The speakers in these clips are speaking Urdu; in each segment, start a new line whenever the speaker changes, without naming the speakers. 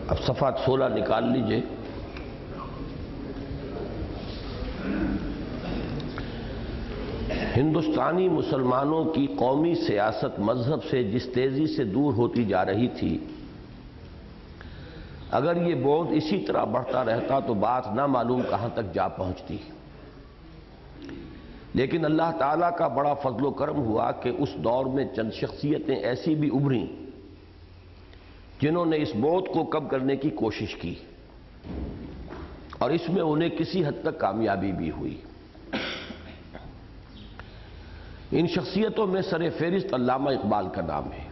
اب صفحہ 16 نکال لیجئے۔ ہندوستانی مسلمانوں کی قومی سیاست مذہب سے جس تیزی سے دور ہوتی جا رہی تھی، اگر یہ بعد اسی طرح بڑھتا رہتا تو بات نہ معلوم کہاں تک جا پہنچتی۔ لیکن اللہ تعالیٰ کا بڑا فضل و کرم ہوا کہ اس دور میں چند شخصیتیں ایسی بھی ابھریں جنہوں نے اس بعد کو کم کرنے کی کوشش کی، اور اس میں انہیں کسی حد تک کامیابی بھی ہوئی۔ ان شخصیتوں میں سر فہرست علامہ اقبال کا نام ہے۔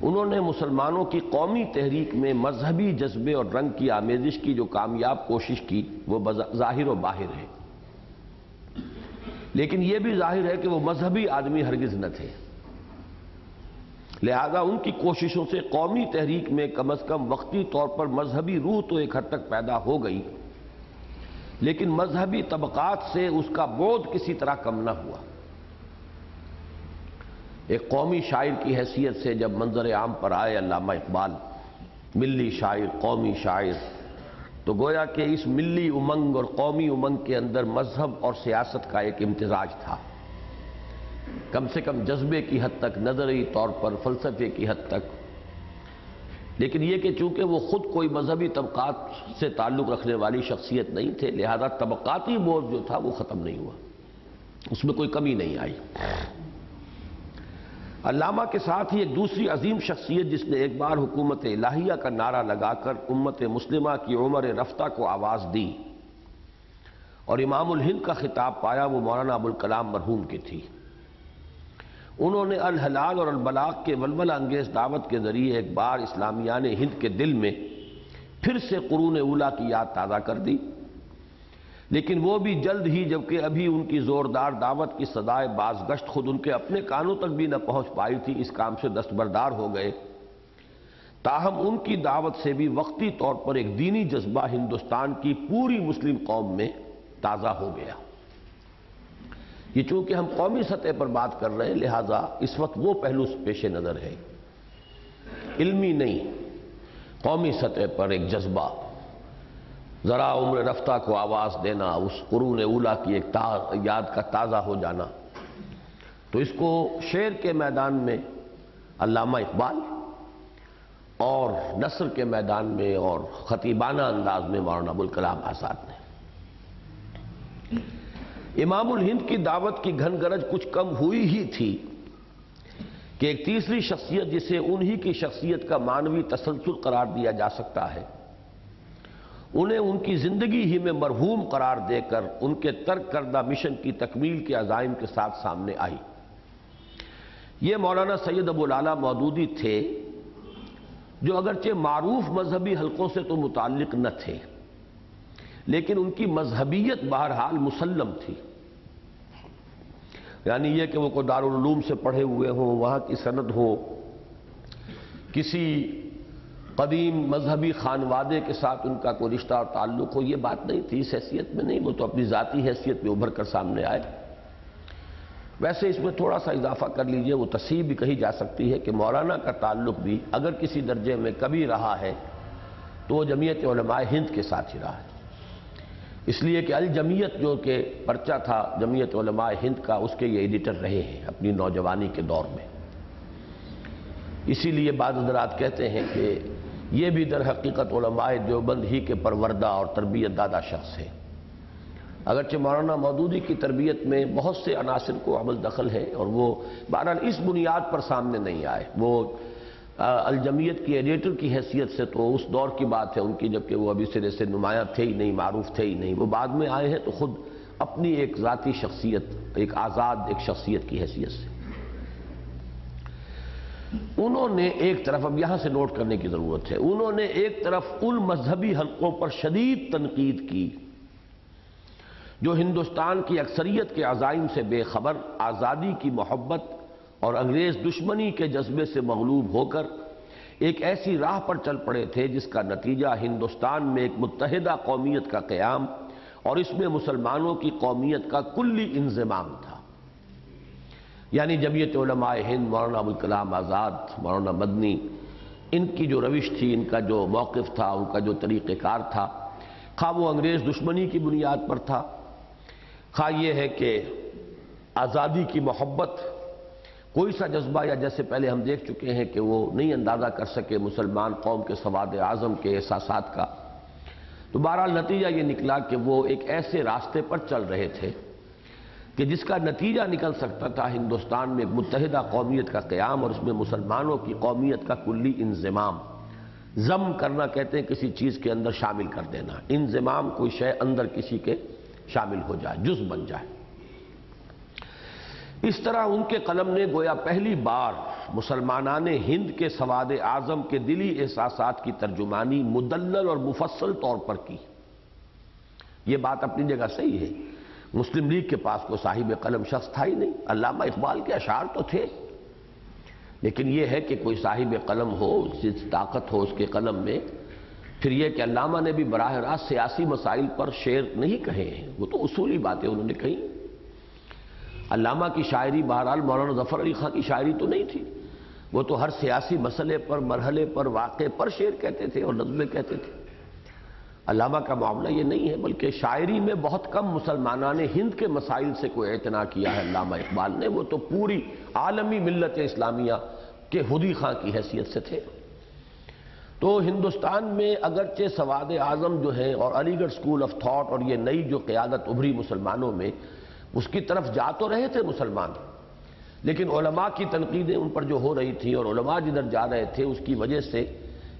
انہوں نے مسلمانوں کی قومی تحریک میں مذہبی جذبے اور رنگ کی آمیزش کی جو کامیاب کوشش کی وہ ظاہر و باہر ہے، لیکن یہ بھی ظاہر ہے کہ وہ مذہبی آدمی ہرگز نہ تھے، لہذا ان کی کوششوں سے قومی تحریک میں کم از کم وقتی طور پر مذہبی روح تو ایک حد تک پیدا ہو گئی، لیکن مذہبی طبقات سے اس کا بعد کسی طرح کم نہ ہوا۔ ایک قومی شاعر کی حیثیت سے جب منظر عام پر آئے علامہ اقبال، ملی شاعر، قومی شاعر، تو گویا کہ اس ملی امنگ اور قومی امنگ کے اندر مذہب اور سیاست کا ایک امتزاج تھا، کم سے کم جذبے کی حد تک، نظری طور پر فلسفے کی حد تک۔ لیکن یہ کہ چونکہ وہ خود کوئی مذہبی طبقات سے تعلق رکھنے والی شخصیت نہیں تھے، لہذا طبقاتی بوجھ جو تھا وہ ختم نہیں ہوا، اس میں کوئی کمی نہیں آئی۔ علامہ کے ساتھ ہی ایک دوسری عظیم شخصیت جس نے ایک بار حکومت الہیہ کا نعرہ لگا کر امت مسلمہ کی عمر رفتہ کو آواز دی اور امام الہند کا خطاب پایا، وہ مولانا ابوالکلام مرحوم کی تھی۔ انہوں نے الحلال اور البلاغ کے ولولہ انگیز دعوت کے ذریعے ایک بار اسلامیان ہند کے دل میں پھر سے قرون اولیٰ کی یاد تازہ کر دی، لیکن وہ بھی جلد ہی، جبکہ ابھی ان کی زوردار دعوت کی صدائے بازگشت خود ان کے اپنے کانوں تک بھی نہ پہنچ پائی تھی، اس کام سے دستبردار ہو گئے۔ تاہم ان کی دعوت سے بھی وقتی طور پر ایک دینی جذبہ ہندوستان کی پوری مسلم قوم میں تازہ ہو گیا۔ یہ چونکہ ہم قومی سطح پر بات کر رہے ہیں، لہذا اس وقت وہ پہلو پیش نظر ہے، علمی نہیں، قومی سطح پر ایک جذبہ، ذرا عمر رفتہ کو آواز دینا، اس قرون اولیٰ کی ایک یاد کا تازہ ہو جانا، تو اس کو شعر کے میدان میں علامہ اقبال اور نثر کے میدان میں اور خطیبانہ انداز میں مولانا ابوالکلام آزاد نے۔ امام الہند کی دعوت کی گھن گرج کچھ کم ہوئی ہی تھی کہ ایک تیسری شخصیت جسے انہی کی شخصیت کا معنوی تسلسل قرار دیا جا سکتا ہے، انہیں ان کی زندگی ہی میں مرحوم قرار دے کر ان کے ترک کردہ مشن کی تکمیل کے عزائم کے ساتھ سامنے آئی۔ یہ مولانا سید ابوالعلا مودودی تھے، جو اگرچہ معروف مذہبی حلقوں سے تو متعلق نہ تھے، لیکن ان کی مذہبیت بہرحال مسلم تھی، یعنی یہ کہ وہ کوئی دارالعلوم سے پڑھے ہوئے ہوں، وہاں کی سند ہو، کسی قدیم مذہبی خانوادے کے ساتھ ان کا کوئی رشتہ اور تعلق ہو، یہ بات نہیں تھی، اس حیثیت میں نہیں، وہ تو اپنی ذاتی حیثیت میں ابھر کر سامنے آئے۔ ویسے اس میں تھوڑا سا اضافہ کر لیجئے، وہ تصحیح بھی کہی جا سکتی ہے کہ مولانا کا تعلق بھی اگر کسی درجے میں کبھی رہا ہے تو وہ جمعیت علماء ہند کے ساتھ ہی رہا ہے، اس لیے کہ الجمعیت جو کہ پرچہ تھا جمعیت علماء ہند کا، اس کے یہ ایڈیٹر رہے ہیں اپنی نوجوانی کے دور میں۔ اسی لیے بعض حضرات کہتے ہیں کہ یہ بھی در حقیقت علماء دیوبند ہی کے پروردہ اور تربیت دادا شخص ہے، اگرچہ مولانا مودودی کی تربیت میں بہت سے عناصر کو عمل دخل ہے، اور وہ بہرحال اس بنیاد پر سامنے نہیں آئے۔ وہ الجمعیت کی ایڈیٹر کی حیثیت سے تو اس دور کی بات ہے ان کی، جبکہ وہ ابھی سرے سے نمایاں تھے ہی نہیں، معروف تھے ہی نہیں، وہ بعد میں آئے ہیں تو خود اپنی ایک ذاتی شخصیت، ایک آزاد ایک شخصیت کی حیثیت سے۔ انہوں نے ایک طرف، اب یہاں سے نوٹ کرنے کی ضرورت ہے، انہوں نے ایک طرف ان مذہبی حلقوں پر شدید تنقید کی جو ہندوستان کی اکثریت کے عزائم سے بے خبر، آزادی کی محبت اور انگریز دشمنی کے جذبے سے مغلوب ہو کر ایک ایسی راہ پر چل پڑے تھے جس کا نتیجہ ہندوستان میں ایک متحدہ قومیت کا قیام اور اس میں مسلمانوں کی قومیت کا کلی انضمام تھا۔ یعنی جمعیت علماء ہند، مولانا ابوالکلام آزاد، مولانا مدنی، ان کی جو روش تھی، ان کا جو موقف تھا، ان کا جو طریقہ کار تھا، خواہ وہ انگریز دشمنی کی بنیاد پر تھا، خواہ یہ ہے کہ آزادی کی محبت، کوئی سا جذبہ، یا جیسے پہلے ہم دیکھ چکے ہیں کہ وہ نہیں اندازہ کر سکے مسلمان قوم کے سواد اعظم کے احساسات کا، تو بہرحال نتیجہ یہ نکلا کہ وہ ایک ایسے راستے پر چل رہے تھے کہ جس کا نتیجہ نکل سکتا تھا ہندوستان میں ایک متحدہ قومیت کا قیام، اور اس میں مسلمانوں کی قومیت کا کلی انضمام، ضم کرنا کہتے ہیں کسی چیز کے اندر شامل کر دینا، انضمام کوئی شے اندر کسی کے شامل ہو جائے، جزء بن جائے۔ اس طرح ان کے قلم نے گویا پہلی بار مسلمانان ہند کے سواد اعظم کے دلی احساسات کی ترجمانی مدلل اور مفصل طور پر کی۔ یہ بات اپنی جگہ صحیح ہے، مسلم لیگ کے پاس کوئی صاحب قلم شخص تھا ہی نہیں، علامہ اقبال کے اشعار تو تھے، لیکن یہ ہے کہ کوئی صاحب قلم ہو، جس طاقت ہو اس کے قلم میں، پھر یہ کہ علامہ نے بھی براہ راست سیاسی مسائل پر شعر نہیں کہے ہیں، وہ تو اصولی باتیں انہوں نے کہیں۔ علامہ کی شاعری بہرحال مولانا ظفر علی خان کی شاعری تو نہیں تھی، وہ تو ہر سیاسی مسئلے پر، مرحلے پر، واقعے پر شعر کہتے تھے اور نظمیں کہتے تھے۔ علامہ کا معاملہ یہ نہیں ہے، بلکہ شاعری میں بہت کم مسلمانان ہند کے مسائل سے کوئی اعتنا کیا ہے علامہ اقبال نے، وہ تو پوری عالمی ملت اسلامیہ کے ہدی خاں کی حیثیت سے تھے۔ تو ہندوستان میں اگرچہ سواد اعظم جو ہے اور علی گڑھ سکول آف تھاٹ اور یہ نئی جو قیادت ابھری مسلمانوں میں، اس کی طرف جا تو رہے تھے مسلمان، لیکن علماء کی تنقیدیں ان پر جو ہو رہی تھیں اور علماء جدھر جا رہے تھے، اس کی وجہ سے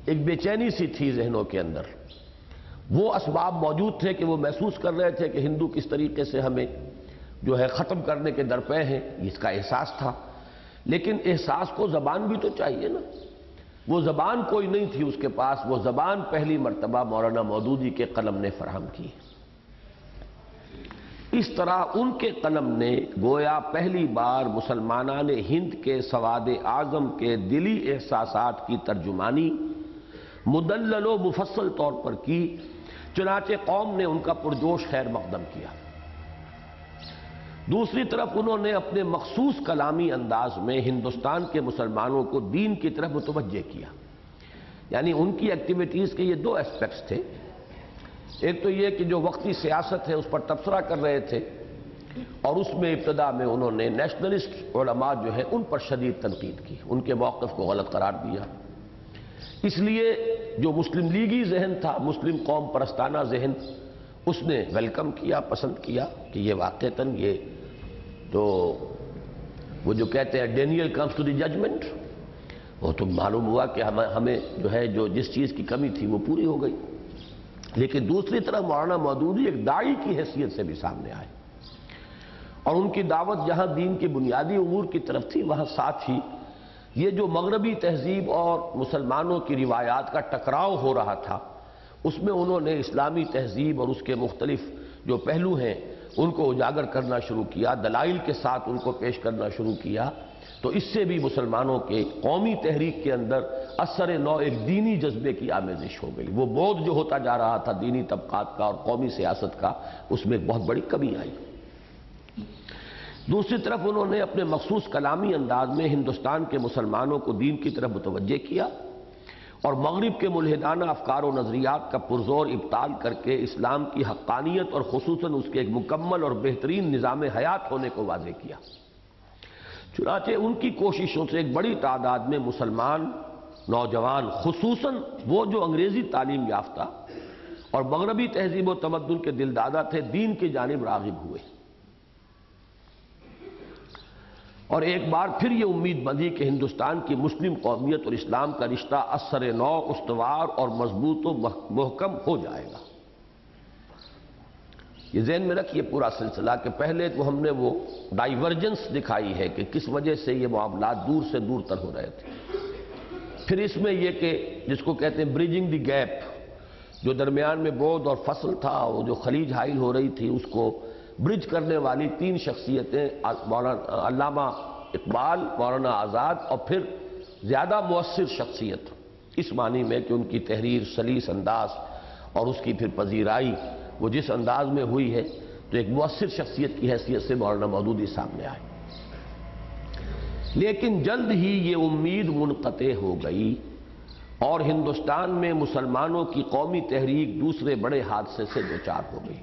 ایک بے چینی سی تھی ذہنوں کے اندر۔ وہ اسباب موجود تھے کہ وہ محسوس کر رہے تھے کہ ہندو کس طریقے سے ہمیں جو ہے ختم کرنے کے درپے ہیں، اس کا احساس تھا، لیکن احساس کو زبان بھی تو چاہیے نا، وہ زبان کوئی نہیں تھی اس کے پاس، وہ زبان پہلی مرتبہ مولانا مودودی کے قلم نے فراہم کی۔ اس طرح ان کے قلم نے گویا پہلی بار مسلمانان ہند کے سواد اعظم کے دلی احساسات کی ترجمانی مدلل و مفصل طور پر کی، چنانچہ قوم نے ان کا پرجوش خیر مقدم کیا۔ دوسری طرف انہوں نے اپنے مخصوص کلامی انداز میں ہندوستان کے مسلمانوں کو دین کی طرف متوجہ کیا، یعنی ان کی ایکٹیویٹیز کے یہ دو اسپیکٹس تھے۔ ایک تو یہ کہ جو وقتی سیاست ہے اس پر تبصرہ کر رہے تھے، اور اس میں ابتدا میں انہوں نے نیشنلسٹ علماء جو ہیں ان پر شدید تنقید کی، ان کے موقف کو غلط قرار دیا۔ اس لیے جو مسلم لیگی ذہن تھا، مسلم قوم پرستانہ ذہن، اس نے ویلکم کیا، پسند کیا کہ یہ واقعتاً یہ تو وہ جو کہتے ہیں Daniel comes to the judgement, وہ تو معلوم ہوا کہ ہمیں جو ہے جو جس چیز کی کمی تھی وہ پوری ہو گئی۔ لیکن دوسری طرف مولانا مودودی ایک داعی کی حیثیت سے بھی سامنے آئے، اور ان کی دعوت جہاں دین کی بنیادی امور کی طرف تھی، وہاں ساتھ ہی یہ جو مغربی تہذیب اور مسلمانوں کی روایات کا ٹکراؤ ہو رہا تھا، اس میں انہوں نے اسلامی تہذیب اور اس کے مختلف جو پہلو ہیں ان کو اجاگر کرنا شروع کیا، دلائل کے ساتھ ان کو پیش کرنا شروع کیا، تو اس سے بھی مسلمانوں کے قومی تحریک کے اندر اثر نو ایک دینی جذبے کی آمیزش ہو گئی۔ وہ بودھ جو ہوتا جا رہا تھا دینی طبقات کا اور قومی سیاست کا، اس میں ایک بہت بڑی کمی آئی۔ دوسری طرف انہوں نے اپنے مخصوص کلامی انداز میں ہندوستان کے مسلمانوں کو دین کی طرف متوجہ کیا، اور مغرب کے ملحدانہ افکار و نظریات کا پرزور ابطال کر کے اسلام کی حقانیت اور خصوصاً اس کے ایک مکمل اور بہترین نظام حیات ہونے کو واضح کیا۔ چنانچہ ان کی کوششوں سے ایک بڑی تعداد میں مسلمان نوجوان، خصوصاً وہ جو انگریزی تعلیم یافتہ اور مغربی تہذیب و تمدن کے دلدادہ تھے، دین کی جانب راغب ہوئے، اور ایک بار پھر یہ امید بندھی کہ ہندوستان کی مسلم قومیت اور اسلام کا رشتہ اثر نو استوار اور مضبوط و محکم ہو جائے گا۔ یہ ذہن میں رکھیے پورا سلسلہ کہ پہلے تو ہم نے وہ ڈائیورجنس دکھائی ہے کہ کس وجہ سے یہ معاملات دور سے دور تر ہو رہے تھے، پھر اس میں یہ کہ جس کو کہتے ہیں بریجنگ دی گیپ، جو درمیان میں بودھ اور فصل تھا، وہ جو خلیج حائل ہو رہی تھی، اس کو برج کرنے والی تین شخصیتیں، علامہ اقبال، مولانا آزاد، اور پھر زیادہ مؤثر شخصیت اس معنی میں کہ ان کی تحریر سلیس انداز اور اس کی پھر پذیرائی وہ جس انداز میں ہوئی ہے، تو ایک مؤثر شخصیت کی حیثیت سے مولانا مودودی سامنے آئے۔ لیکن جلد ہی یہ امید منقطع ہو گئی، اور ہندوستان میں مسلمانوں کی قومی تحریک دوسرے بڑے حادثے سے دوچار ہو گئی۔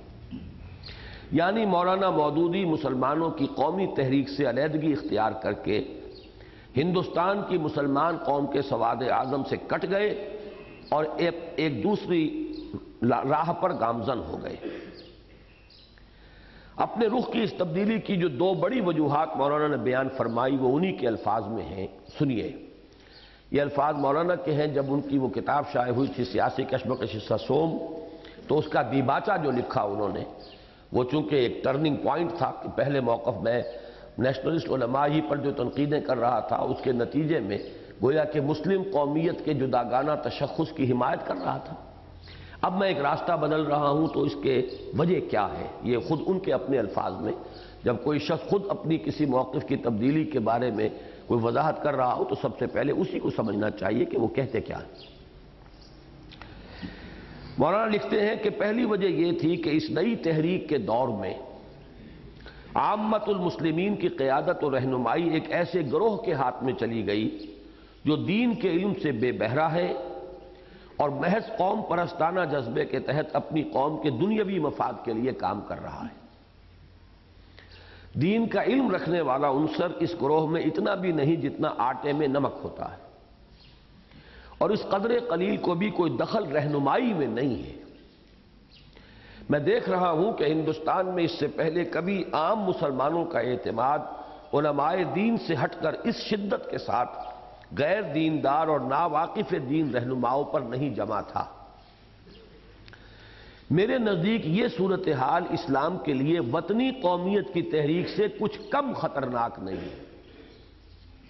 یعنی مولانا مودودی مسلمانوں کی قومی تحریک سے علیحدگی اختیار کر کے ہندوستان کی مسلمان قوم کے سواد اعظم سے کٹ گئے اور ایک دوسری راہ پر گامزن ہو گئے۔ اپنے رخ کی اس تبدیلی کی جو دو بڑی وجوہات مولانا نے بیان فرمائی وہ انہی کے الفاظ میں ہیں، سنیے۔ یہ الفاظ مولانا کے ہیں جب ان کی وہ کتاب شائع ہوئی تھی سیاسی کشمکش سوم، تو اس کا دیباچہ جو لکھا انہوں نے، وہ چونکہ ایک ٹرننگ پوائنٹ تھا کہ پہلے موقف میں نیشنلسٹ علماء ہی پر جو تنقیدیں کر رہا تھا، اس کے نتیجے میں گویا کہ مسلم قومیت کے جداگانہ تشخص کی حمایت کر رہا تھا۔ اب میں ایک راستہ بدل رہا ہوں تو اس کے وجہ کیا ہے، یہ خود ان کے اپنے الفاظ میں، جب کوئی شخص خود اپنی کسی موقف کی تبدیلی کے بارے میں کوئی وضاحت کر رہا ہو تو سب سے پہلے اسی کو سمجھنا چاہیے کہ وہ کہتے کیا ہیں۔ مولانا لکھتے ہیں کہ پہلی وجہ یہ تھی کہ اس نئی تحریک کے دور میں عامت المسلمین کی قیادت و رہنمائی ایک ایسے گروہ کے ہاتھ میں چلی گئی جو دین کے علم سے بے بہرا ہے اور محض قوم پرستانہ جذبے کے تحت اپنی قوم کے دنیاوی مفاد کے لیے کام کر رہا ہے۔ دین کا علم رکھنے والا عنصر اس گروہ میں اتنا بھی نہیں جتنا آٹے میں نمک ہوتا ہے، اور اس قدر قلیل کو بھی کوئی دخل رہنمائی میں نہیں ہے۔ میں دیکھ رہا ہوں کہ ہندوستان میں اس سے پہلے کبھی عام مسلمانوں کا اعتماد علماء دین سے ہٹ کر اس شدت کے ساتھ غیر دیندار اور ناواقف دین رہنماؤں پر نہیں جمع تھا۔ میرے نزدیک یہ صورتحال اسلام کے لیے وطنی قومیت کی تحریک سے کچھ کم خطرناک نہیں ہے۔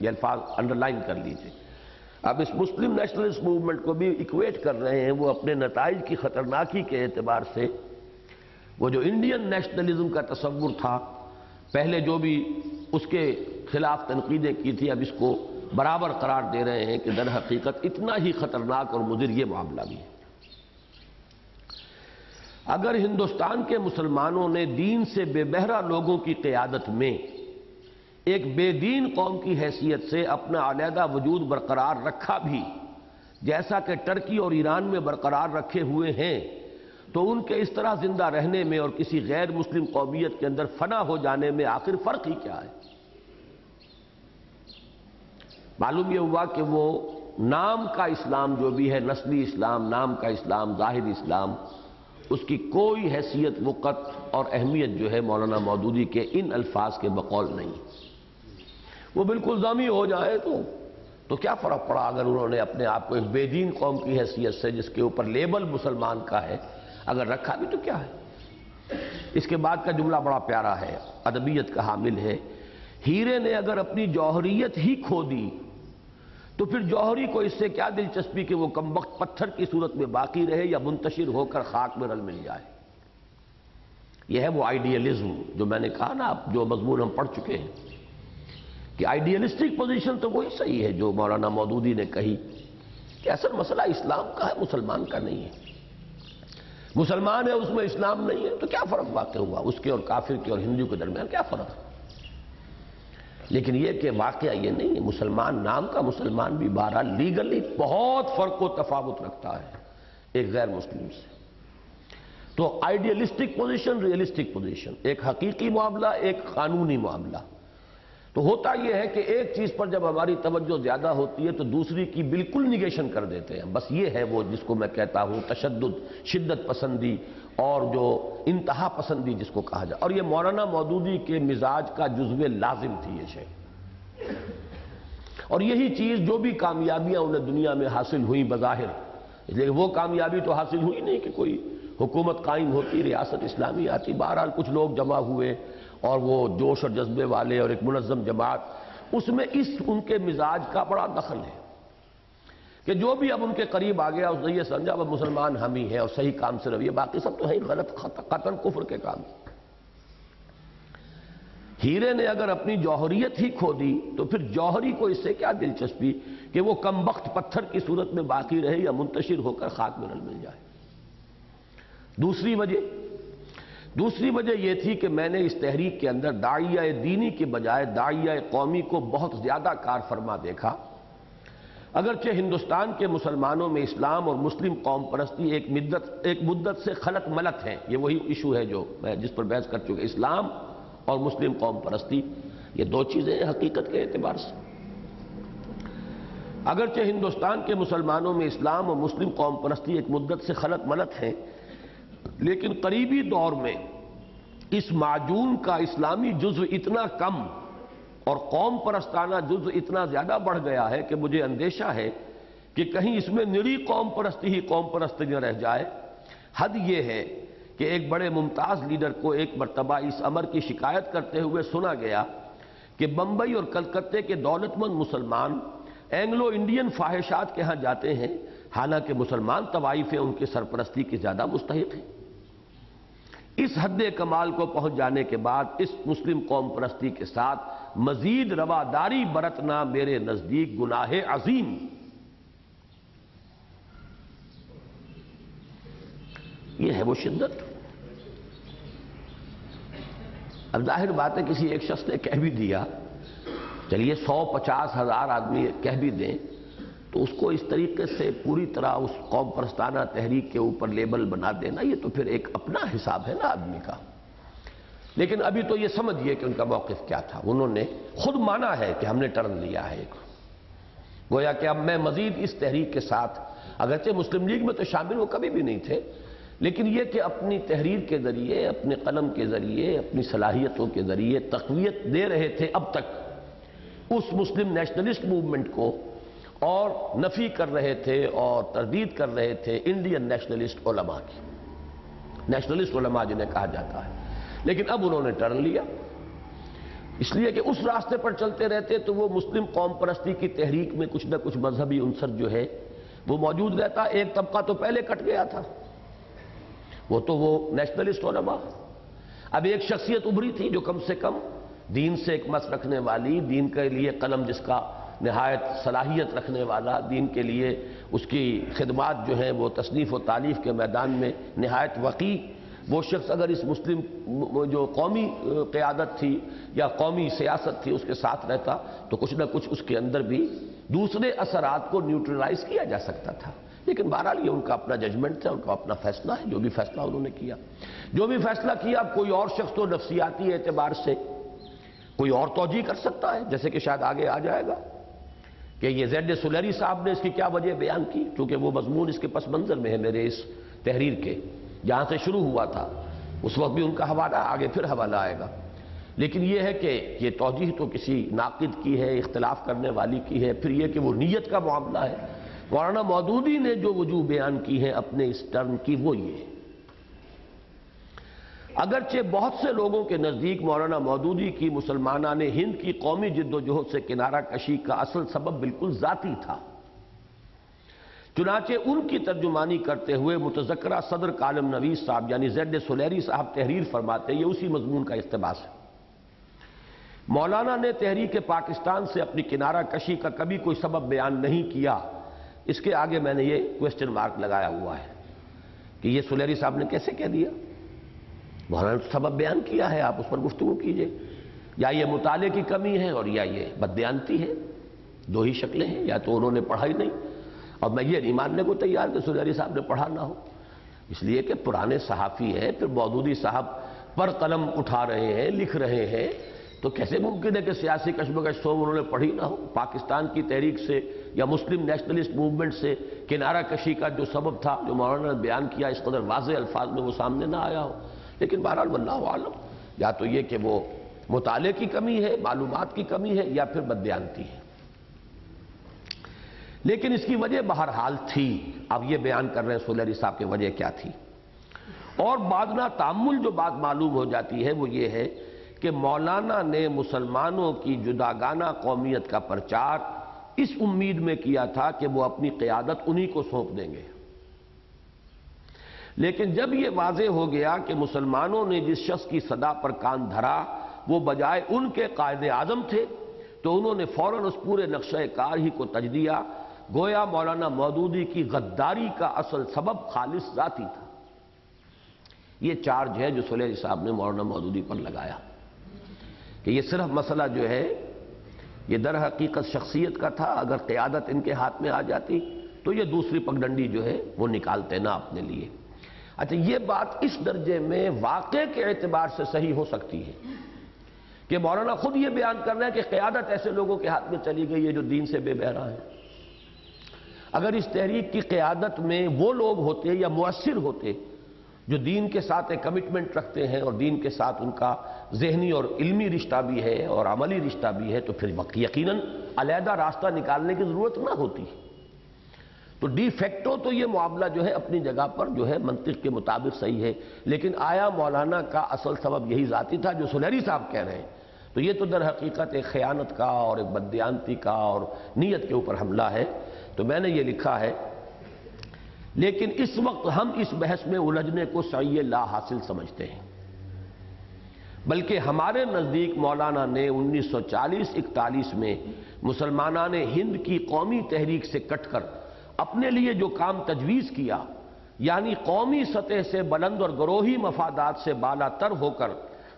یہ الفاظ انڈرلائن کر لیجئے۔ اب اس مسلم نیشنلسٹ موومنٹ کو بھی ایکویٹ کر رہے ہیں وہ اپنے نتائج کی خطرناکی کے اعتبار سے۔ وہ جو انڈین نیشنلزم کا تصور تھا، پہلے جو بھی اس کے خلاف تنقیدیں کی تھی، اب اس کو برابر قرار دے رہے ہیں کہ در حقیقت اتنا ہی خطرناک اور مضر یہ معاملہ بھی ہے۔ اگر ہندوستان کے مسلمانوں نے دین سے بے بہرا لوگوں کی قیادت میں ایک بے دین قوم کی حیثیت سے اپنا علیحدہ وجود برقرار رکھا بھی، جیسا کہ ٹرکی اور ایران میں برقرار رکھے ہوئے ہیں، تو ان کے اس طرح زندہ رہنے میں اور کسی غیر مسلم قومیت کے اندر فنا ہو جانے میں آخر فرق ہی کیا ہے؟ معلوم یہ ہوا کہ وہ نام کا اسلام جو بھی ہے، نسلی اسلام، نام کا اسلام، ظاہری اسلام، اس کی کوئی حیثیت، وقت اور اہمیت جو ہے مولانا مودودی کے ان الفاظ کے بقول نہیں۔ وہ بالکل ضامی ہو جائے تو کیا فرق پڑا اگر انہوں نے اپنے آپ کو ایک بے دین قوم کی حیثیت سے، جس کے اوپر لیبل مسلمان کا ہے، اگر رکھا بھی تو کیا ہے؟ اس کے بعد کا جملہ بڑا پیارا ہے، ادبیت کا حامل ہے۔ ہیرے نے اگر اپنی جوہریت ہی کھو دی تو پھر جوہری کو اس سے کیا دلچسپی کہ وہ کمبخت پتھر کی صورت میں باقی رہے یا منتشر ہو کر خاک میں رل مل جائے۔ یہ ہے وہ آئیڈیلزم جو میں نے کہا نا، جو مضمون ہم پڑھ چکے ہیں کہ آئیڈیلسٹک پوزیشن تو وہی صحیح ہے جو مولانا مودودی نے کہی کہ اصل مسئلہ اسلام کا ہے، مسلمان کا نہیں ہے۔ مسلمان ہے اس میں اسلام نہیں ہے تو کیا فرق واقع ہوا؟ اس کے اور کافر کے اور ہندو کے درمیان کیا فرق ہے؟ لیکن یہ کہ واقعہ یہ نہیں ہے، مسلمان نام کا مسلمان بھی بہرحال لیگلی بہت فرق و تفاوت رکھتا ہے ایک غیر مسلم سے۔ تو آئیڈیلسٹک پوزیشن، ریئلسٹک پوزیشن، ایک حقیقی معاملہ، ایک قانونی معاملہ۔ تو ہوتا یہ ہے کہ ایک چیز پر جب ہماری توجہ زیادہ ہوتی ہے تو دوسری کی بالکل نگیشن کر دیتے ہیں۔ بس یہ ہے وہ جس کو میں کہتا ہوں تشدد، شدت پسندی اور جو انتہا پسندی جس کو کہا جائے، اور یہ مولانا مودودی کے مزاج کا جزو لازم تھی یہ شے۔ اور یہی چیز جو بھی کامیابیاں انہیں دنیا میں حاصل ہوئیں بظاہر، لیکن وہ کامیابی تو حاصل ہوئی نہیں کہ کوئی حکومت قائم ہوتی، ریاست اسلامی آتی، بہرحال کچھ لوگ جمع ہوئے اور وہ جوش اور جذبے والے اور ایک منظم جماعت، اس میں اس ان کے مزاج کا بڑا دخل ہے کہ جو بھی اب ان کے قریب آ گیا اس نے یہ سمجھا اب مسلمان ہم ہی ہیں اور صحیح کام سے رویہ، باقی سب تو ہے غلط، قطعاً کفر کے کام۔ ہیرے نے اگر اپنی جوہریت ہی کھو دی تو پھر جوہری کو اس سے کیا دلچسپی کہ وہ کمبخت پتھر کی صورت میں باقی رہے یا منتشر ہو کر خاک میں رل مل جائے۔ دوسری وجہ یہ تھی کہ میں نے اس تحریک کے اندر داعیہ دینی کے بجائے داعیہ قومی کو بہت زیادہ کار فرما دیکھا۔ اگرچہ ہندوستان کے مسلمانوں میں اسلام اور مسلم قوم پرستی ایک مدت سے خلط ملط ہیں، یہ وہی ایشو ہے جو میں جس پر بحث کر چکے، اسلام اور مسلم قوم پرستی یہ دو چیزیں ہیں حقیقت کے اعتبار سے۔ اگرچہ ہندوستان کے مسلمانوں میں اسلام اور مسلم قوم پرستی ایک مدت سے خلط ملط ہیں، لیکن قریبی دور میں اس معجون کا اسلامی جزو اتنا کم اور قوم پرستانہ جزو اتنا زیادہ بڑھ گیا ہے کہ مجھے اندیشہ ہے کہ کہیں اس میں نری قوم پرستی ہی قوم پرستی نہ رہ جائے۔ حد یہ ہے کہ ایک بڑے ممتاز لیڈر کو ایک مرتبہ اس امر کی شکایت کرتے ہوئے سنا گیا کہ بمبئی اور کلکتے کے دولت مند مسلمان اینگلو انڈین فاحشات کے ہاں جاتے ہیں، حالانکہ مسلمان طوائفیں ان کی سرپرستی کی زیادہ مستحق ہیں۔ اس حد کمال کو پہنچ جانے کے بعد اس مسلم قوم پرستی کے ساتھ مزید رواداری برتنا میرے نزدیک گناہ عظیم۔ یہ ہے وہ شدت۔ اب ظاہر بات ہے کسی ایک شخص نے کہہ بھی دیا، چلیے 150,000 آدمی کہہ بھی دیں تو اس کو اس طریقے سے پوری طرح اس قوم پرستانہ تحریک کے اوپر لیبل بنا دینا، یہ تو پھر ایک اپنا حساب ہے نا آدمی کا۔ لیکن ابھی تو یہ سمجھئے کہ ان کا موقف کیا تھا، انہوں نے خود مانا ہے کہ ہم نے ٹرن لیا ہے، گویا کہ اب میں مزید اس تحریک کے ساتھ، اگرچہ مسلم لیگ میں تو شامل وہ کبھی بھی نہیں تھے، لیکن یہ کہ اپنی تحریر کے ذریعے، اپنے قلم کے ذریعے، اپنی صلاحیتوں کے ذریعے تقویت دے رہے تھے اب تک اس مسلم نیشنلسٹ موومنٹ کو، اور نفی کر رہے تھے اور تردید کر رہے تھے انڈین نیشنلسٹ علماء کی، نیشنلسٹ علماء جنہیں کہا جاتا ہے۔ لیکن اب انہوں نے ٹرن لیا، اس لیے کہ اس راستے پر چلتے رہتے تو وہ مسلم قوم پرستی کی تحریک میں کچھ نہ کچھ مذہبی عنصر جو ہے وہ موجود رہتا۔ ایک طبقہ تو پہلے کٹ گیا تھا، وہ تو وہ نیشنلسٹ علماء۔ اب ایک شخصیت ابھری تھی جو کم سے کم دین سے ایک مس رکھنے والی، دین کے لیے قلم جس کا نہایت صلاحیت رکھنے والا، دین کے لیے اس کی خدمات جو ہیں وہ تصنیف و تالیف کے میدان میں نہایت وقی، وہ شخص اگر اس مسلم جو قومی قیادت تھی یا قومی سیاست تھی اس کے ساتھ رہتا تو کچھ نہ کچھ اس کے اندر بھی دوسرے اثرات کو نیوٹرلائز کیا جا سکتا تھا۔ لیکن بہرحال یہ ان کا اپنا ججمنٹ تھا، ان کا اپنا فیصلہ ہے، جو بھی فیصلہ انہوں نے کیا، جو بھی فیصلہ کیا، کوئی اور شخص تو نفسیاتی اعتبار سے کوئی اور توجیہ کر سکتا ہے، جیسے کہ شاید آگے آ جائے گا کہ یہ زید سلیری صاحب نے اس کی کیا وجہ بیان کی، چونکہ وہ مضمون اس کے پس منظر میں ہے میرے اس تحریر کے، جہاں سے شروع ہوا تھا اس وقت بھی ان کا حوالہ، آگے پھر حوالہ آئے گا۔ لیکن یہ ہے کہ یہ توجیہ تو کسی ناقد کی ہے، اختلاف کرنے والی کی ہے، پھر یہ کہ وہ نیت کا معاملہ ہے۔ مولانا مودودی نے جو وجوہ بیان کی ہیں اپنے اس ٹرم کی وہ یہ، اگرچہ بہت سے لوگوں کے نزدیک مولانا مودودی کی مسلمانان ہند کی قومی جد و جہد سے کنارہ کشی کا اصل سبب بالکل ذاتی تھا، چنانچہ ان کی ترجمانی کرتے ہوئے متذکرہ صدر کالم نویس صاحب یعنی زید سلیری صاحب تحریر فرماتے، یہ اسی مضمون کا اقتباس ہے۔ مولانا نے تحریک پاکستان سے اپنی کنارہ کشی کا کبھی کوئی سبب بیان نہیں کیا، اس کے آگے میں نے یہ کوسچن مارک لگایا ہوا ہے کہ یہ سلیری صاحب نے کیسے کہہ دیا؟ مولانا نے سبب بیان کیا ہے، آپ اس پر گفتگو کیجئے۔ یا یہ مطالعے کی کمی ہے اور یا یہ بددیانتی ہے، دو ہی شکلیں ہیں، یا تو انہوں نے پڑھا ہی نہیں، اور میں یہ نہیں ماننے کو تیار کہ سلیری صاحب نے پڑھا نہ ہو، اس لیے کہ پرانے صحافی ہیں، پھر مودودی صاحب پر قلم اٹھا رہے ہیں، لکھ رہے ہیں، تو کیسے ممکن ہے کہ سیاسی کشمکش سو انہوں نے پڑھی نہ ہو؟ پاکستان کی تحریک سے یا مسلم نیشنلسٹ موومنٹ سے کنارہ کشی کا جو سبب تھا جو مولانا نے بیان کیا اس قدر واضح الفاظ میں وہ سامنے نہ آیا ہو۔ لیکن بہرحال واللہ عالم، یا تو یہ کہ وہ مطالعے کی کمی ہے، معلومات کی کمی ہے، یا پھر بددیانتی ہے، لیکن اس کی وجہ بہرحال تھی۔ اب یہ بیان کر رہے ہیں سلیری صاحب کی وجہ کیا تھی، اور بعدنا تعمل جو بات معلوم ہو جاتی ہے وہ یہ ہے کہ مولانا نے مسلمانوں کی جداگانہ قومیت کا پرچار اس امید میں کیا تھا کہ وہ اپنی قیادت انہی کو سونپ دیں گے، لیکن جب یہ واضح ہو گیا کہ مسلمانوں نے جس شخص کی صدا پر کان دھرا وہ بجائے ان کے قائد اعظم تھے تو انہوں نے فوراً اس پورے نقشہ کار ہی کو تج دیا، گویا مولانا مودودی کی غداری کا اصل سبب خالص ذاتی تھا۔ یہ چارج ہے جو سلیری صاحب نے مولانا مودودی پر لگایا کہ یہ صرف مسئلہ جو ہے یہ در حقیقت شخصیت کا تھا، اگر قیادت ان کے ہاتھ میں آ جاتی تو یہ دوسری پگڈنڈی جو ہے وہ نکالتے نہ اپنے لیے۔ اچھا، یہ بات اس درجے میں واقع کے اعتبار سے صحیح ہو سکتی ہے کہ مولانا خود یہ بیان کر رہے ہیں کہ قیادت ایسے لوگوں کے ہاتھ میں چلی گئی ہے جو دین سے بے بہرا ہیں۔ اگر اس تحریک کی قیادت میں وہ لوگ ہوتے یا مؤثر ہوتے جو دین کے ساتھ ایک کمٹمنٹ رکھتے ہیں اور دین کے ساتھ ان کا ذہنی اور علمی رشتہ بھی ہے اور عملی رشتہ بھی ہے، تو پھر یقیناً علیحدہ راستہ نکالنے کی ضرورت نہ ہوتی۔ تو ڈی فیکٹو تو یہ معاملہ جو ہے اپنی جگہ پر جو ہے منطق کے مطابق صحیح ہے، لیکن آیا مولانا کا اصل سبب یہی ذاتی تھا جو سلیری صاحب کہہ رہے ہیں؟ تو یہ تو در حقیقت ایک خیانت کا اور ایک بددیانتی کا اور نیت کے اوپر حملہ ہے۔ تو میں نے یہ لکھا ہے، لیکن اس وقت ہم اس بحث میں الجھنے کو سعی لا حاصل سمجھتے ہیں، بلکہ ہمارے نزدیک مولانا نے 1940-41 میں مسلمانان ہند کی قومی تحریک سے کٹ کر اپنے لیے جو کام تجویز کیا، یعنی قومی سطح سے بلند اور گروہی مفادات سے بالا تر ہو کر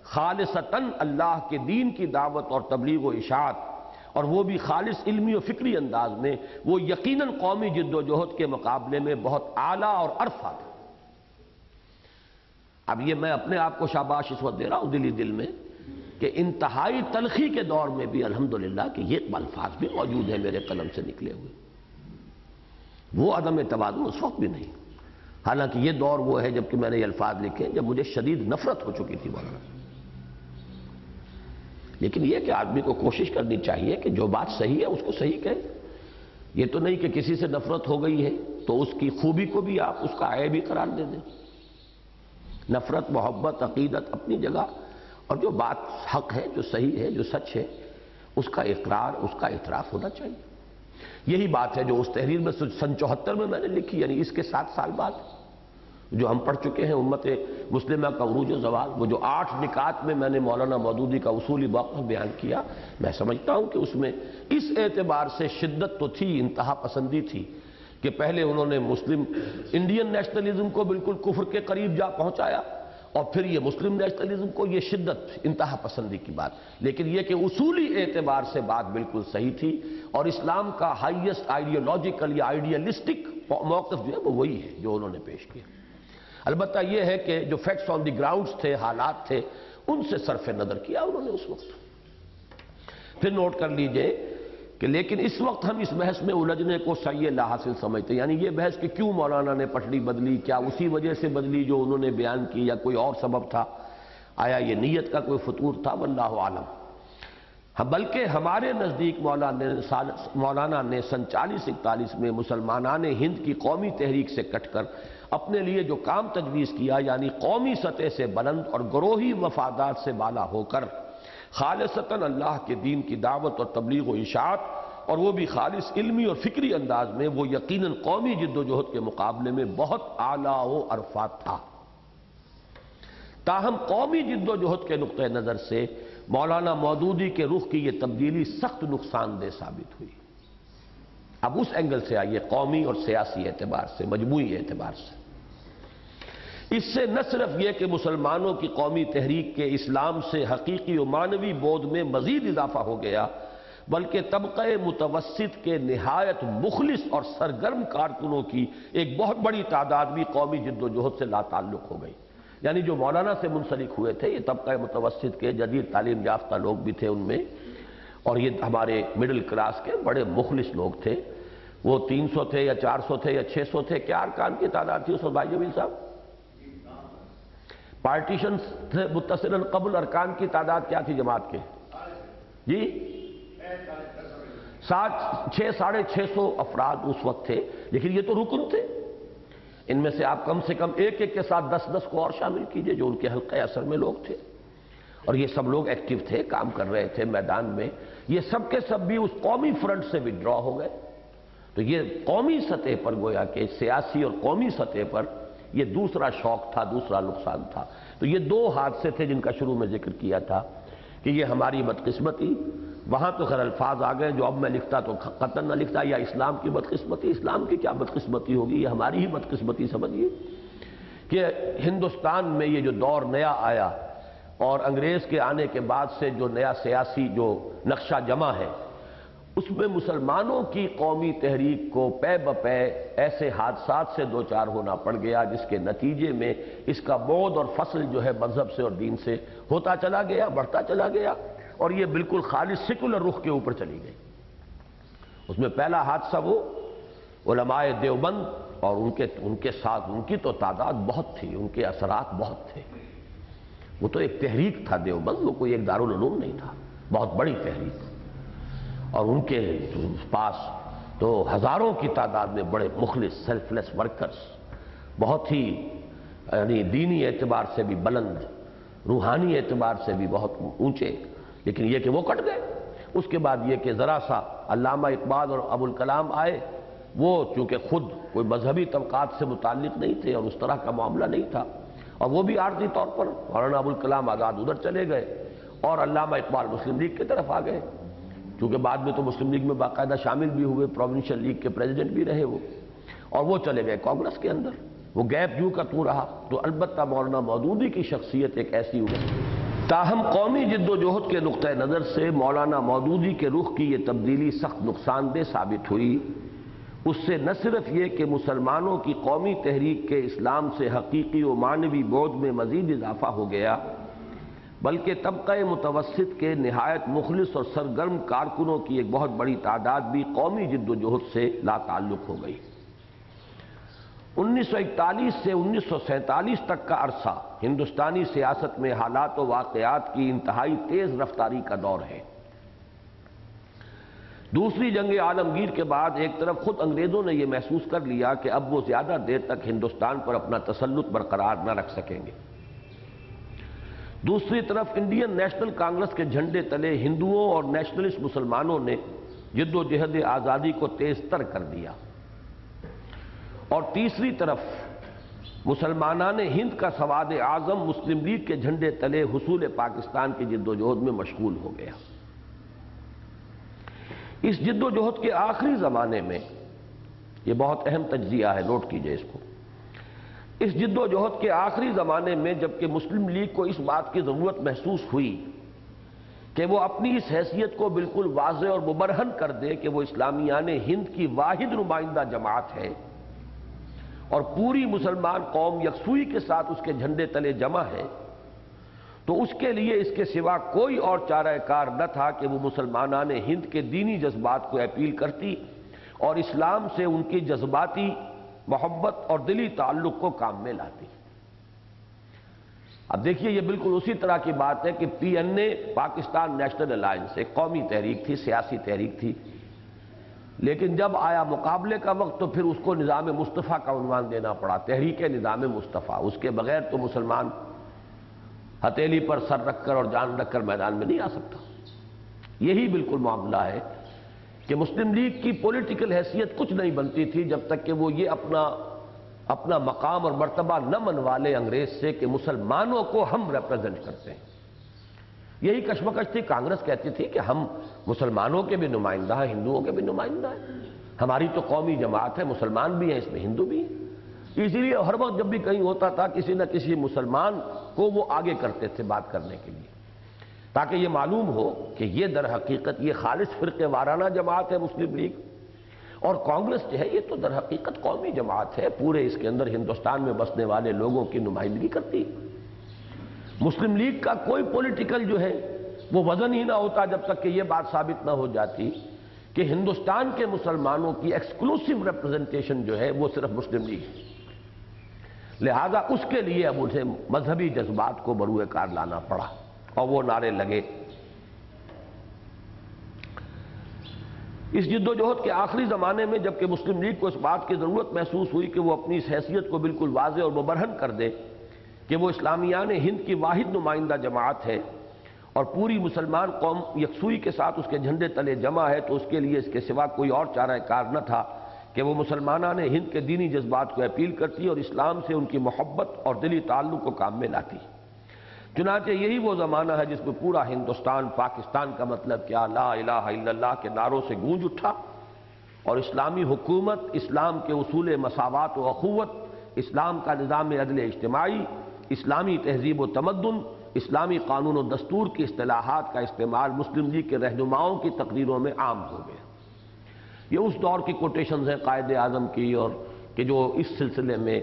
خالصتاً اللہ کے دین کی دعوت اور تبلیغ و اشاعت، اور وہ بھی خالص علمی و فکری انداز میں، وہ یقیناً قومی جد و جہد کے مقابلے میں بہت اعلیٰ اور عرفہ تھا۔ اب یہ میں اپنے آپ کو شاباش اس وقت دے رہا ہوں دلی دل میں کہ انتہائی تلخی کے دور میں بھی الحمدللہ کہ یہ الفاظ بھی موجود ہیں میرے قلم سے نکلے ہوئے، وہ عدم توازن اس وقت بھی نہیں۔ حالانکہ یہ دور وہ ہے جب کہ میں نے یہ الفاظ لکھے جب مجھے شدید نفرت ہو چکی تھی مولانا، لیکن یہ کہ آدمی کو کوشش کرنی چاہیے کہ جو بات صحیح ہے اس کو صحیح کہے۔ یہ تو نہیں کہ کسی سے نفرت ہو گئی ہے تو اس کی خوبی کو بھی آپ اس کا عیب ہی قرار دے دیں۔ نفرت، محبت، عقیدت اپنی جگہ، اور جو بات حق ہے، جو صحیح ہے، جو سچ ہے، اس کا اقرار، اس کا اعتراف ہونا چاہیے۔ یہی بات ہے جو اس تحریر میں سن 74 میں نے لکھی، یعنی اس کے 7 سال بعد جو ہم پڑھ چکے ہیں امت مسلمہ کا عروج و زوال، وہ جو 8 نکات میں نے مولانا مودودی کا اصولی موقف بیان کیا، میں سمجھتا ہوں کہ اس میں اس اعتبار سے شدت تو تھی، انتہا پسندی تھی کہ پہلے انہوں نے مسلم انڈین نیشنلزم کو بالکل کفر کے قریب جا پہنچایا، اور پھر یہ مسلم نیشنلزم کو یہ شدت انتہا پسندی کی بات، لیکن یہ کہ اصولی اعتبار سے بات بالکل صحیح تھی، اور اسلام کا ہائیسٹ آئیڈیالوجیکل یا آئیڈیالسٹک موقف جو ہے وہ وہی ہے جو انہوں نے پیش کیا۔ البتہ یہ ہے کہ جو فیکٹس آن دی گراؤنڈز تھے، حالات تھے، ان سے صرف نظر کیا انہوں نے اس وقت۔ پھر نوٹ کر لیجئے کہ لیکن اس وقت ہم اس بحث میں الجھنے کو سعی لا حاصل سمجھتے ہیں، یعنی یہ بحث کہ کیوں مولانا نے پٹڑی بدلی، کیا اسی وجہ سے بدلی جو انہوں نے بیان کی یا کوئی اور سبب تھا، آیا یہ نیت کا کوئی فطور تھا، واللہ عالم۔ بلکہ ہمارے نزدیک مولانا نے سن 40-41 میں مسلمانان ہند کی قومی تحریک سے کٹ کر اپنے لیے جو کام تجویز کیا، یعنی قومی سطح سے بلند اور گروہی مفادات سے بالا ہو کر خالصتاً اللہ کے دین کی دعوت اور تبلیغ و اشاعت، اور وہ بھی خالص علمی اور فکری انداز میں، وہ یقیناً قومی جد و جہد کے مقابلے میں بہت اعلیٰ و عرفہ تھا۔ تاہم قومی جد و جہد کے نقطہ نظر سے مولانا مودودی کے رخ کی یہ تبدیلی سخت نقصان دہ ثابت ہوئی۔ اب اس اینگل سے آئیے، قومی اور سیاسی اعتبار سے، مجموعی اعتبار سے۔ اس سے نہ صرف یہ کہ مسلمانوں کی قومی تحریک کے اسلام سے حقیقی و معنوی بود میں مزید اضافہ ہو گیا، بلکہ طبقہ متوسط کے نہایت مخلص اور سرگرم کارکنوں کی ایک بہت بڑی تعداد بھی قومی جد و جہد سے لا تعلق ہو گئی۔ یعنی جو مولانا سے منسلک ہوئے تھے، یہ طبقہ متوسط کے جدید تعلیم یافتہ لوگ بھی تھے ان میں، اور یہ ہمارے مڈل کلاس کے بڑے مخلص لوگ تھے۔ وہ 300 تھے یا 400 تھے یا 600 تھے، کیا ارکان کی تعداد تھی اس وقت بھائی جمیل صاحب؟ پارٹیشن سے متصلاً قبل ارکان کی تعداد کیا تھی جماعت کے؟ جی 600-650 افراد اس وقت تھے، لیکن یہ تو رکن تھے۔ ان میں سے آپ کم سے کم ایک کے ساتھ 10 کو اور شامل کیجئے جو ان کے حلقہ اثر میں لوگ تھے، اور یہ سب لوگ ایکٹیو تھے، کام کر رہے تھے میدان میں۔ یہ سب کے سب بھی اس قومی فرنٹ سے وڈرا ہو گئے۔ تو یہ قومی سطح پر گویا کہ سیاسی اور قومی سطح پر یہ دوسرا شوق تھا، دوسرا نقصان تھا۔ تو یہ 2 حادثے تھے جن کا شروع میں ذکر کیا تھا کہ یہ ہماری بدقسمتی، وہاں تو خیر الفاظ آ گئے جو اب میں لکھتا تو قطعاً نہ لکھتا، یا اسلام کی بدقسمتی۔ اسلام کی کیا بدقسمتی ہوگی، یہ ہماری ہی بدقسمتی سمجھیے کہ ہندوستان میں یہ جو دور نیا آیا اور انگریز کے آنے کے بعد سے جو نیا سیاسی جو نقشہ جمع ہے، اس میں مسلمانوں کی قومی تحریک کو پے بپے ایسے حادثات سے دوچار ہونا پڑ گیا جس کے نتیجے میں اس کا بعد اور فصل جو ہے مذہب سے اور دین سے ہوتا چلا گیا، بڑھتا چلا گیا، اور یہ بالکل خالص سیکولر رخ کے اوپر چلی گئی۔ اس میں پہلا حادثہ وہ علماء دیوبند اور ان کے ساتھ ان کی تو تعداد بہت تھی، ان کے اثرات بہت تھے۔ وہ تو ایک تحریک تھا دیوبند، وہ کوئی ایک دارالعلوم نہیں تھا، بہت بڑی تحریک، اور ان کے پاس تو ہزاروں کی تعداد میں بڑے مخلص سیلف لیس ورکرز، بہت ہی یعنی دینی اعتبار سے بھی بلند، روحانی اعتبار سے بھی بہت اونچے، لیکن یہ کہ وہ کٹ گئے۔ اس کے بعد یہ کہ ذرا سا علامہ اقبال اور ابوالکلام آئے، وہ چونکہ خود کوئی مذہبی طبقات سے متعلق نہیں تھے اور اس طرح کا معاملہ نہیں تھا، اور وہ بھی عارضی طور پر مولانا ابوالکلام آزاد ادھر چلے گئے اور علامہ اقبال مسلم لیگ کی طرف آ گئے، چونکہ بعد میں تو مسلم لیگ میں باقاعدہ شامل بھی ہوئے، پروونشل لیگ کے پریزیڈنٹ بھی رہے وہ، اور وہ چلے گئے کانگریس کے اندر۔ وہ گیپ یوں کا تو رہا، تو البتہ مولانا مودودی کی شخصیت ایک ایسی ہوئی۔ تاہم قومی جد و جہد کے نقطہ نظر سے مولانا مودودی کے رخ کی یہ تبدیلی سخت نقصان دہ ثابت ہوئی۔ اس سے نہ صرف یہ کہ مسلمانوں کی قومی تحریک کے اسلام سے حقیقی و معنوی بعد میں مزید اضافہ ہو گیا، بلکہ طبقہ متوسط کے نہایت مخلص اور سرگرم کارکنوں کی ایک بہت بڑی تعداد بھی قومی جد و جہد سے لا تعلق ہو گئی۔ 1941 سے 1947 تک کا عرصہ ہندوستانی سیاست میں حالات و واقعات کی انتہائی تیز رفتاری کا دور ہے۔ دوسری جنگ عالمگیر کے بعد ایک طرف خود انگریزوں نے یہ محسوس کر لیا کہ اب وہ زیادہ دیر تک ہندوستان پر اپنا تسلط برقرار نہ رکھ سکیں گے، دوسری طرف انڈین نیشنل کانگریس کے جھنڈے تلے ہندوؤں اور نیشنلسٹ مسلمانوں نے جد و جہد آزادی کو تیز تر کر دیا، اور تیسری طرف مسلمانان ہند کا سواد اعظم مسلم لیگ کے جھنڈے تلے حصول پاکستان کی جد و جہد میں مشغول ہو گیا۔ اس جد و جہد کے آخری زمانے میں، یہ بہت اہم تجزیہ ہے، نوٹ کیجئے اس کو، اس جد و جہد کے آخری زمانے میں جبکہ مسلم لیگ کو اس بات کی ضرورت محسوس ہوئی کہ وہ اپنی اس حیثیت کو بالکل واضح اور مبرہن کر دے کہ وہ اسلامیان ہند کی واحد نمائندہ جماعت ہے اور پوری مسلمان قوم یکسوئی کے ساتھ اس کے جھنڈے تلے جمع ہے، تو اس کے لیے اس کے سوا کوئی اور چارہ کار نہ تھا کہ وہ مسلمانان ہند کے دینی جذبات کو اپیل کرتی اور اسلام سے ان کی جذباتی محبت اور دلی تعلق کو کام میں لاتی۔ اب دیکھیے، یہ بالکل اسی طرح کی بات ہے کہ پی این اے پاکستان نیشنل الائنس ایک قومی تحریک تھی، سیاسی تحریک تھی، لیکن جب آیا مقابلے کا وقت تو پھر اس کو نظام مصطفیٰ کا عنوان دینا پڑا، تحریک نظام مصطفیٰ۔ اس کے بغیر تو مسلمان ہتھیلی پر سر رکھ کر اور جان رکھ کر میدان میں نہیں آ سکتا۔ یہی بالکل معاملہ ہے کہ مسلم لیگ کی پولیٹیکل حیثیت کچھ نہیں بنتی تھی جب تک کہ وہ یہ اپنا مقام اور مرتبہ نہ منوا لے انگریز سے کہ مسلمانوں کو ہم ریپرزینٹ کرتے ہیں۔ یہی کشمکش تھی۔ کانگریس کہتی تھی کہ ہم مسلمانوں کے بھی نمائندہ ہیں، ہندوؤں کے بھی نمائندہ ہیں، ہماری تو قومی جماعت ہے، مسلمان بھی ہیں اس میں، ہندو بھی ہیں۔ اسی لیے ہر وقت جب بھی کہیں ہوتا تھا کسی نہ کسی مسلمان کو وہ آگے کرتے تھے بات کرنے کے لیے، تاکہ یہ معلوم ہو کہ یہ در حقیقت یہ خالص فرقے وارانہ جماعت ہے مسلم لیگ، اور کانگریس جو ہے یہ تو در حقیقت قومی جماعت ہے، پورے اس کے اندر ہندوستان میں بسنے والے لوگوں کی نمائندگی کرتی ہے۔ مسلم لیگ کا کوئی پولیٹیکل جو ہے وہ وزن ہی نہ ہوتا جب تک کہ یہ بات ثابت نہ ہو جاتی کہ ہندوستان کے مسلمانوں کی ایکسکلوسیو ریپرزنٹیشن جو ہے وہ صرف مسلم لیگ ہے۔ لہذا اس کے لیے اب اسے مذہبی جذبات کو بروئے کار لانا پڑا، اور وہ نعرے لگے۔ اس جد و جہد کے آخری زمانے میں جبکہ مسلم لیگ کو اس بات کی ضرورت محسوس ہوئی کہ وہ اپنی اس حیثیت کو بالکل واضح اور مبرہن کر دے کہ وہ اسلامیان ہند کی واحد نمائندہ جماعت ہے اور پوری مسلمان قوم یکسوئی کے ساتھ اس کے جھنڈے تلے جمع ہے، تو اس کے لیے اس کے سوا کوئی اور چارہ کار نہ تھا کہ وہ مسلمانان ہند کے دینی جذبات کو اپیل کرتی اور اسلام سے ان کی محبت اور دلی تعلق کو کام میں لاتی۔ چنانچہ یہی وہ زمانہ ہے جس میں پورا ہندوستان، پاکستان کا مطلب کیا، لا الہ الا اللہ کے نعروں سے گونج اٹھا، اور اسلامی حکومت، اسلام کے اصول مساوات و اخوت، اسلام کا نظام عدل اجتماعی، اسلامی تہذیب و تمدن، اسلامی قانون و دستور کی اصطلاحات کا استعمال مسلم لیگ کے رہنماؤں کی تقریروں میں عام ہو گیا۔ یہ اس دور کی کوٹیشنز ہیں قائد اعظم کی، اور کہ جو اس سلسلے میں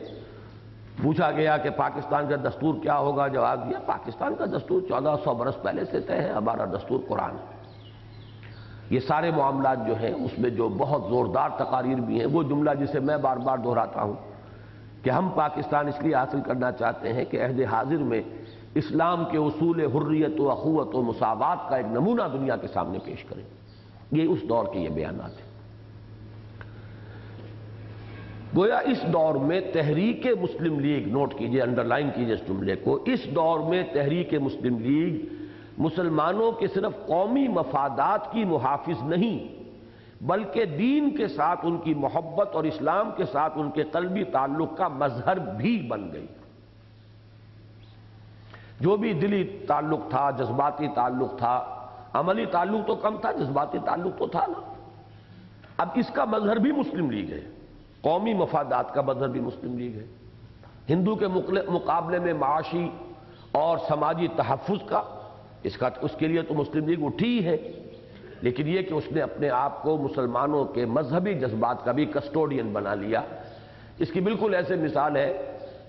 پوچھا گیا کہ پاکستان کا دستور کیا ہوگا، جواب دیا پاکستان کا دستور 1400 برس پہلے سے طے ہے، ہمارا دستور قرآن ہے۔ یہ سارے معاملات جو ہیں اس میں جو بہت زوردار تقاریر بھی ہیں، وہ جملہ جسے میں بار بار دہراتا ہوں کہ ہم پاکستان اس لیے حاصل کرنا چاہتے ہیں کہ عہد حاضر میں اسلام کے اصول حریت و اخوت و مساوات کا ایک نمونہ دنیا کے سامنے پیش کریں۔ یہ اس دور کے یہ بیانات ہیں۔ گویا اس دور میں تحریک مسلم لیگ، نوٹ کیجئے، انڈر لائن کیجئے اس جملے کو، اس دور میں تحریک مسلم لیگ مسلمانوں کے صرف قومی مفادات کی محافظ نہیں، بلکہ دین کے ساتھ ان کی محبت اور اسلام کے ساتھ ان کے قلبی تعلق کا مظہر بھی بن گئی۔ جو بھی دلی تعلق تھا، جذباتی تعلق تھا، عملی تعلق تو کم تھا، جذباتی تعلق تو تھا نا، اب اس کا مظہر بھی مسلم لیگ ہے، قومی مفادات کا مظہر بھی مسلم لیگ ہے۔ ہندو کے مقابلے میں معاشی اور سماجی تحفظ کا، اس کے لیے تو مسلم لیگ اٹھی ہے، لیکن یہ کہ اس نے اپنے آپ کو مسلمانوں کے مذہبی جذبات کا بھی کسٹوڈین بنا لیا۔ اس کی بالکل ایسے مثال ہے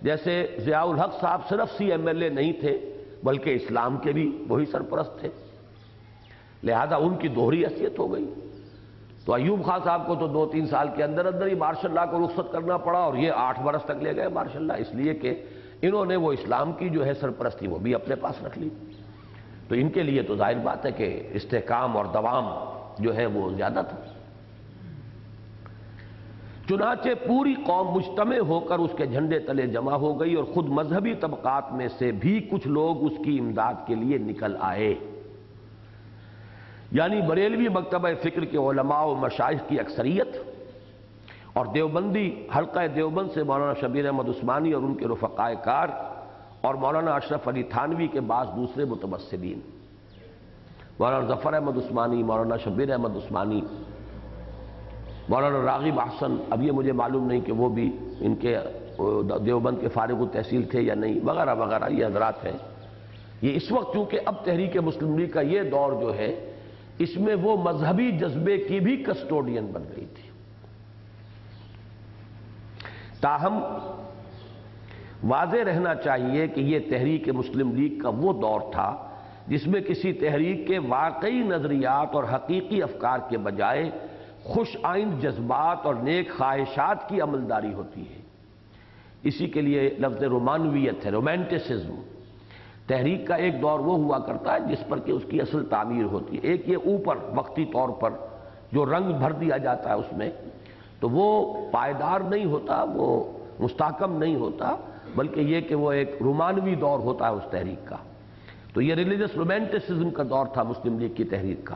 جیسے ضیاء الحق صاحب صرف CMLA نہیں تھے بلکہ اسلام کے بھی وہی سرپرست تھے، لہذا ان کی دوہری حیثیت ہو گئی۔ تو ایوب خان صاحب کو تو 2-3 سال کے اندر اندر ہی مارشل لاء کو رخصت کرنا پڑا، اور یہ 8 برس تک لے گئے مارشل لاء، اس لیے کہ انہوں نے وہ اسلام کی جو ہے سرپرستی وہ بھی اپنے پاس رکھ لی۔ تو ان کے لیے تو ظاہر بات ہے کہ استحکام اور دوام جو ہے وہ زیادہ تھا۔ چنانچہ پوری قوم مجتمع ہو کر اس کے جھنڈے تلے جمع ہو گئی، اور خود مذہبی طبقات میں سے بھی کچھ لوگ اس کی امداد کے لیے نکل آئے، یعنی بریلوی مکتبہ فکر کے علماء و مشائخ کی اکثریت، اور دیوبندی حلقہ دیوبند سے مولانا شبیر احمد عثمانی اور ان کے رفقائے کار، اور مولانا اشرف علی تھانوی کے بعض دوسرے متوسلین، مولانا ظفر احمد عثمانی، مولانا شبیر احمد عثمانی، مولانا راغب احسن، اب یہ مجھے معلوم نہیں کہ وہ بھی ان کے دیوبند کے فارغ التحصیل تھے یا نہیں، وغیرہ وغیرہ، یہ حضرات ہیں۔ یہ اس وقت چونکہ اب تحریک مسلم لیگ کا یہ دور جو ہے، اس میں وہ مذہبی جذبے کی بھی کسٹوڈین بن گئی تھی۔ تاہم واضح رہنا چاہیے کہ یہ تحریک مسلم لیگ کا وہ دور تھا جس میں کسی تحریک کے واقعی نظریات اور حقیقی افکار کے بجائے خوش آئند جذبات اور نیک خواہشات کی عملداری ہوتی ہے۔ اسی کے لیے لفظ رومانویت ہے، رومانٹسزم۔ تحریک کا ایک دور وہ ہوا کرتا ہے جس پر کہ اس کی اصل تعمیر ہوتی ہے۔ ایک یہ اوپر وقتی طور پر جو رنگ بھر دیا جاتا ہے اس میں، تو وہ پائیدار نہیں ہوتا، وہ مستحکم نہیں ہوتا، بلکہ یہ کہ وہ ایک رومانوی دور ہوتا ہے اس تحریک کا۔ تو یہ ریلیجس رومانٹسزم کا دور تھا مسلم لیگ کی تحریک کا،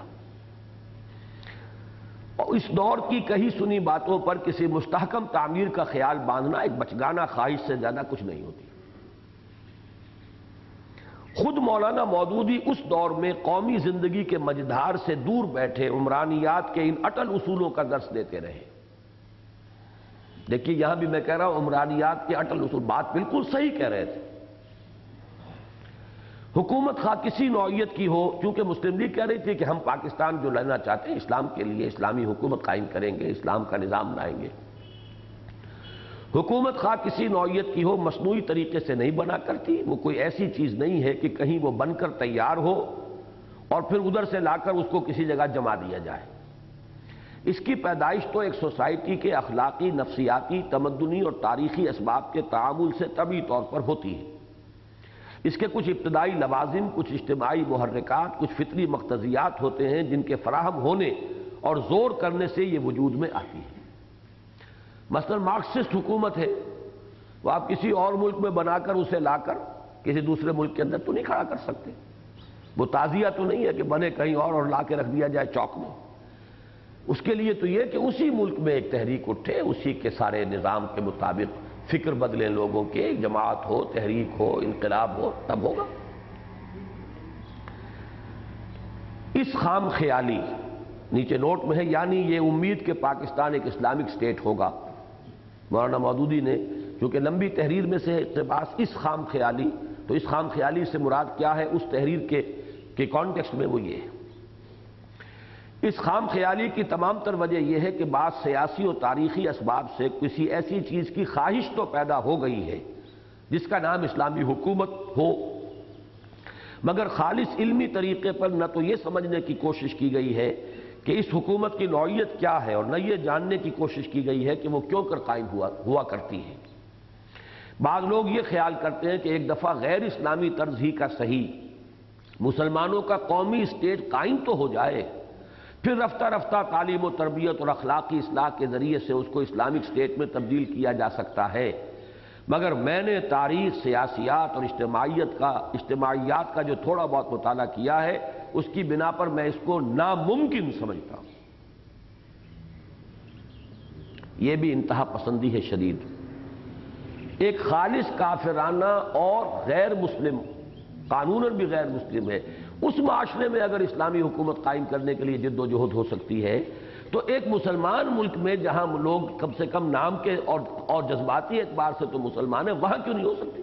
اور اس دور کی کہی سنی باتوں پر کسی مستحکم تعمیر کا خیال باندھنا ایک بچگانہ خواہش سے زیادہ کچھ نہیں ہوتی۔ خود مولانا مودودی اس دور میں قومی زندگی کے مجدھار سے دور بیٹھے عمرانیات کے ان اٹل اصولوں کا درس دیتے رہے۔ دیکھیے یہاں بھی میں کہہ رہا ہوں عمرانیات کے اٹل اصول، بات بالکل صحیح کہہ رہے تھے۔ حکومت خواہ کسی نوعیت کی ہو، چونکہ مسلم لیگ کہہ رہی تھی کہ ہم پاکستان جو لینا چاہتے ہیں اسلام کے لیے اسلامی حکومت قائم کریں گے، اسلام کا نظام لائیں گے۔ حکومت خواہ کسی نوعیت کی ہو، مصنوعی طریقے سے نہیں بنا کرتی، وہ کوئی ایسی چیز نہیں ہے کہ کہیں وہ بن کر تیار ہو اور پھر ادھر سے لا کر اس کو کسی جگہ جما دیا جائے۔ اس کی پیدائش تو ایک سوسائٹی کے اخلاقی، نفسیاتی، تمدنی اور تاریخی اسباب کے تعامل سے طبعی طور پر ہوتی ہے۔ اس کے کچھ ابتدائی لوازم، کچھ اجتماعی محرکات، کچھ فطری مقتضیات ہوتے ہیں جن کے فراہم ہونے اور زور کرنے سے یہ وجود میں آتی ہے۔ مثلا مارکسسٹ حکومت ہے، وہ آپ کسی اور ملک میں بنا کر اسے لا کر کسی دوسرے ملک کے اندر تو نہیں کھڑا کر سکتے۔ وہ تعزیہ تو نہیں ہے کہ بنے کہیں اور لا کے رکھ دیا جائے چوک میں۔ اس کے لیے تو یہ کہ اسی ملک میں ایک تحریک اٹھے، اسی کے سارے نظام کے مطابق فکر بدلیں لوگوں کے، ایک جماعت ہو، تحریک ہو، انقلاب ہو، تب ہوگا۔ اس خام خیالی، نیچے نوٹ میں ہے، یعنی یہ امید کہ پاکستان ایک اسلامک سٹیٹ ہوگا، مولانا مودودی نے چونکہ لمبی تحریر میں سے اقتباس، اس خام خیالی تو اس خام خیالی سے مراد کیا ہے اس تحریر کے کانٹیکسٹ میں وہ یہ ہے۔ اس خام خیالی کی تمام تر وجہ یہ ہے کہ بعض سیاسی اور تاریخی اسباب سے کسی ایسی چیز کی خواہش تو پیدا ہو گئی ہے جس کا نام اسلامی حکومت ہو، مگر خالص علمی طریقے پر نہ تو یہ سمجھنے کی کوشش کی گئی ہے کہ اس حکومت کی نوعیت کیا ہے، اور نہ یہ جاننے کی کوشش کی گئی ہے کہ وہ کیوں کر قائم ہوا کرتی ہے۔ بعض لوگ یہ خیال کرتے ہیں کہ ایک دفعہ غیر اسلامی طرز ہی کا صحیح مسلمانوں کا قومی اسٹیٹ قائم تو ہو جائے، پھر رفتہ رفتہ تعلیم و تربیت اور اخلاقی اصلاح کے ذریعے سے اس کو اسلامک اسٹیٹ میں تبدیل کیا جا سکتا ہے۔ مگر میں نے تاریخ، سیاسیات اور اجتماعیات کا جو تھوڑا بہت مطالعہ کیا ہے اس کی بنا پر میں اس کو ناممکن سمجھتا ہوں۔ یہ بھی انتہا پسندی ہے شدید، ایک خالص کافرانہ اور غیر مسلم، قانوناً بھی غیر مسلم ہے، اس معاشرے میں اگر اسلامی حکومت قائم کرنے کے لیے جد و جہد ہو سکتی ہے تو ایک مسلمان ملک میں جہاں لوگ کم سے کم نام کے اور جذباتی اعتبار سے تو مسلمان ہیں، وہاں کیوں نہیں ہو سکتی؟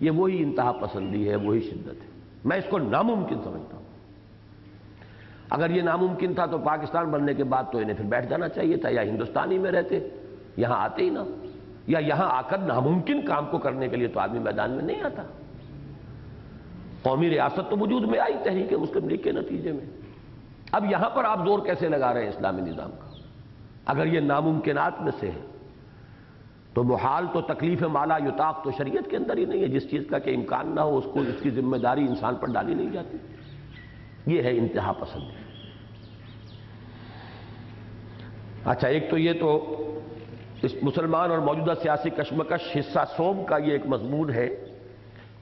یہ وہی انتہا پسندی ہے، وہی شدت ہے، میں اس کو ناممکن سمجھتا ہوں۔ اگر یہ ناممکن تھا تو پاکستان بننے کے بعد تو انہیں پھر بیٹھ جانا چاہیے تھا، یا ہندوستان ہی میں رہتے، یہاں آتے ہی نہ، یا یہاں آ کر ناممکن کام کو کرنے کے لیے تو آدمی میدان میں نہیں آتا۔ قومی ریاست تو وجود میں آئی تحریک مسلم لیگ کے نتیجے میں، اب یہاں پر آپ زور کیسے لگا رہے ہیں اسلامی نظام کا؟ اگر یہ ناممکنات میں سے ہے تو محال تو تکلیف مالا یطاق تو شریعت کے اندر ہی نہیں ہے، جس چیز کا کہ امکان نہ ہو اس کی ذمہ داری انسان پر ڈالی نہیں جاتی۔ یہ ہے انتہا پسندی۔ اچھا، ایک تو یہ تو اس مسلمان اور موجودہ سیاسی کشمکش حصہ سوم کا یہ ایک مضمون ہے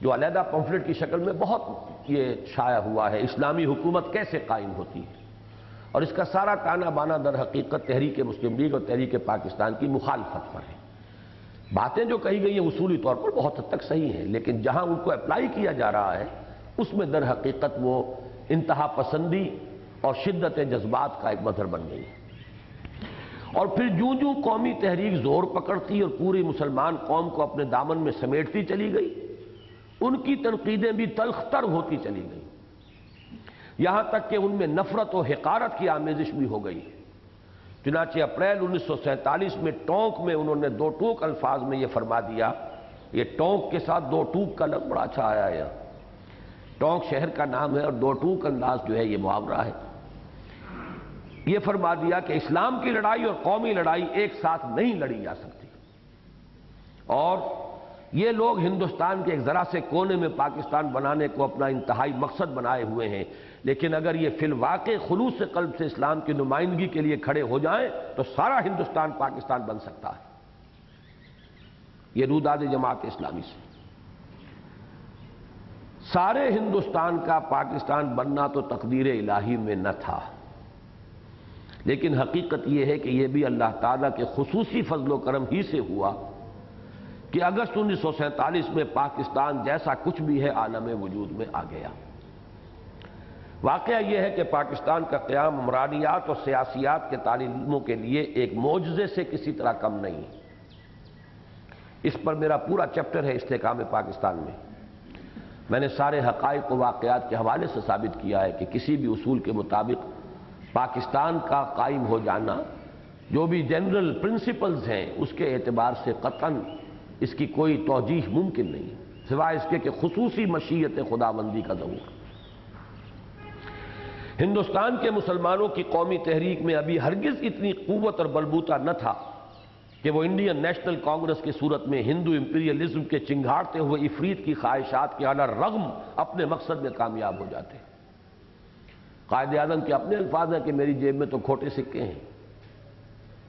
جو علیحدہ پمفلٹ کی شکل میں بہت یہ شائع ہوا ہے، اسلامی حکومت کیسے قائم ہوتی ہے، اور اس کا سارا تانا بانا در حقیقت تحریک مسلم لیگ اور تحریک پاکستان کی مخالفت پر ہے۔ باتیں جو کہی گئی ہیں اصولی طور پر بہت حد تک صحیح ہیں، لیکن جہاں ان کو اپلائی کیا جا رہا ہے اس میں در حقیقت وہ انتہا پسندی اور شدت جذبات کا ایک مظہر بن گئی ہے۔ اور پھر جوں جوں قومی تحریک زور پکڑتی اور پوری مسلمان قوم کو اپنے دامن میں سمیٹتی چلی گئی، ان کی تنقیدیں بھی تلخ تر ہوتی چلی گئی، یہاں تک کہ ان میں نفرت و حقارت کی آمیزش بھی ہو گئی۔ چنانچہ اپریل 1947 میں ٹونک میں انہوں نے دو ٹوک الفاظ میں یہ فرما دیا، یہ ٹونک کے ساتھ دو ٹوک کا لفظ بڑا اچھا آیا ہے، ٹونک شہر کا نام ہے اور دو ٹوک انداز جو ہے یہ محاورہ ہے۔ یہ فرما دیا کہ اسلام کی لڑائی اور قومی لڑائی ایک ساتھ نہیں لڑی جا سکتی، اور یہ لوگ ہندوستان کے ایک ذرا سے کونے میں پاکستان بنانے کو اپنا انتہائی مقصد بنائے ہوئے ہیں، لیکن اگر یہ فی الواقع خلوص قلب سے اسلام کی نمائندگی کے لیے کھڑے ہو جائیں تو سارا ہندوستان پاکستان بن سکتا ہے۔ یہ روداد جماعت اسلامی سے سارے ہندوستان کا پاکستان بننا تو تقدیر الہی میں نہ تھا، لیکن حقیقت یہ ہے کہ یہ بھی اللہ تعالیٰ کے خصوصی فضل و کرم ہی سے ہوا کہ اگست 1947 میں پاکستان جیسا کچھ بھی ہے عالم وجود میں آ گیا۔ واقعہ یہ ہے کہ پاکستان کا قیام عمرانیات اور سیاسیات کے تعلیموں کے لیے ایک معجزے سے کسی طرح کم نہیں۔ اس پر میرا پورا چیپٹر ہے استحکام پاکستان میں نے سارے حقائق و واقعات کے حوالے سے ثابت کیا ہے کہ کسی بھی اصول کے مطابق پاکستان کا قائم ہو جانا، جو بھی جنرل پرنسپلز ہیں اس کے اعتبار سے قطعاً اس کی کوئی توجیح ممکن نہیں سوائے اس کے کہ خصوصی مشیت خداوندی کا ظہور۔ ہندوستان کے مسلمانوں کی قومی تحریک میں ابھی ہرگز اتنی قوت اور بلبوتہ نہ تھا کہ وہ انڈین نیشنل کانگریس کی صورت میں ہندو امپیریلزم کے چنگھاڑتے ہوئے عفریت کی خواہشات کے علی رغم اپنے مقصد میں کامیاب ہو جاتے۔ قائد اعظم کے اپنے الفاظ ہیں کہ میری جیب میں تو کھوٹے سکے ہیں،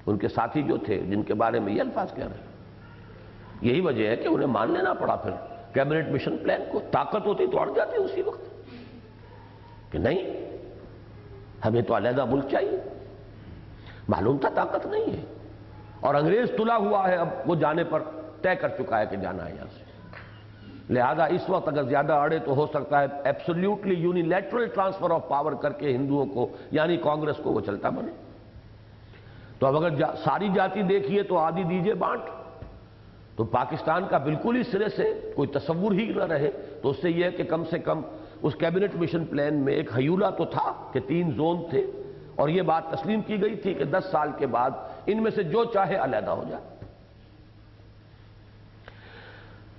ان کے ساتھی جو تھے جن کے بارے میں یہ الفاظ کہہ رہے ہیں، یہی وجہ ہے کہ انہیں مان لینا پڑا پھر کیبنٹ مشن پلان کو۔ طاقت ہوتی تو اڑ جاتی اسی وقت کہ نہیں ہمیں تو علیحدہ ملک چاہیے، معلوم تھا طاقت نہیں ہے، اور انگریز تلا ہوا ہے، اب وہ جانے پر طے کر چکا ہے کہ جانا ہے یہاں سے، لہذا اس وقت اگر زیادہ اڑے تو ہو سکتا ہے absolutely unilateral transfer of power کر کے ہندوؤں کو یعنی کانگریس کو وہ چلتا بنے۔ تو اب اگر ساری جاتی دیکھیے تو آدھی دیجئے بانٹ، تو پاکستان کا بالکل ہی سرے سے کوئی تصور ہی نہ رہے، تو اس سے یہ ہے کہ کم سے کم اس کیبنٹ مشن پلان میں ایک ہیولہ تو تھا کہ 3 زون تھے، اور یہ بات تسلیم کی گئی تھی کہ 10 سال کے بعد ان میں سے جو چاہے علیحدہ ہو جائے۔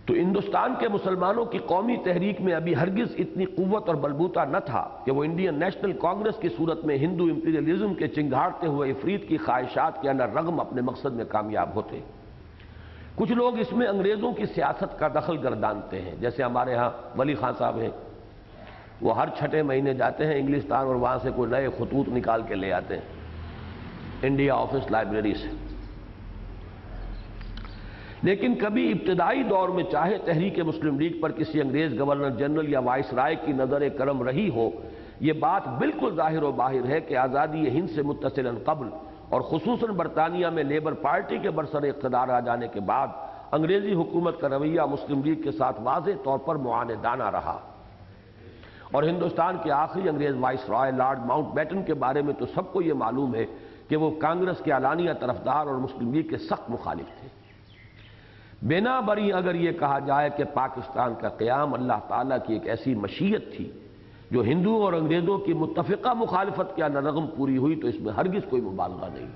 تو ہندوستان کے مسلمانوں کی قومی تحریک میں ابھی ہرگز اتنی قوت اور بلبوتا نہ تھا کہ وہ انڈین نیشنل کانگریس کی صورت میں ہندو امپیریلزم کے چنگھاڑتے ہوئے عفریت کی خواہشات کے اندر رغم اپنے مقصد میں کامیاب ہوتے۔ کچھ لوگ اس میں انگریزوں کی سیاست کا دخل گردانتے ہیں، جیسے ہمارے ہاں ولی خان صاحب ہیں، وہ ہر 6 مہینے جاتے ہیں انگلستان اور وہاں سے کوئی نئے خطوط نکال کے لے آتے ہیں انڈیا آفس لائبریری سے۔ لیکن کبھی ابتدائی دور میں چاہے تحریک مسلم لیگ پر کسی انگریز گورنر جنرل یا وائس رائے کی نظر کرم رہی ہو، یہ بات بالکل ظاہر و باہر ہے کہ آزادی ہند سے متصلاً قبل اور خصوصاً برطانیہ میں لیبر پارٹی کے برسر اقتدار آ جانے کے بعد انگریزی حکومت کا رویہ مسلم لیگ کے ساتھ واضح طور پر معاندانہ رہا، اور ہندوستان کے آخری انگریز وائس رائے لارڈ ماؤنٹ بیٹن کے بارے میں تو سب کو یہ معلوم ہے کہ وہ کانگریس کے اعلانیہ طرفدار اور مسلم لیگ کے سخت مخالف تھے۔ بنا بری اگر یہ کہا جائے کہ پاکستان کا قیام اللہ تعالیٰ کی ایک ایسی مشیت تھی جو ہندو اور انگریزوں کی متفقہ مخالفت کے رغم پوری ہوئی، تو اس میں ہرگز کوئی مبالغہ نہیں۔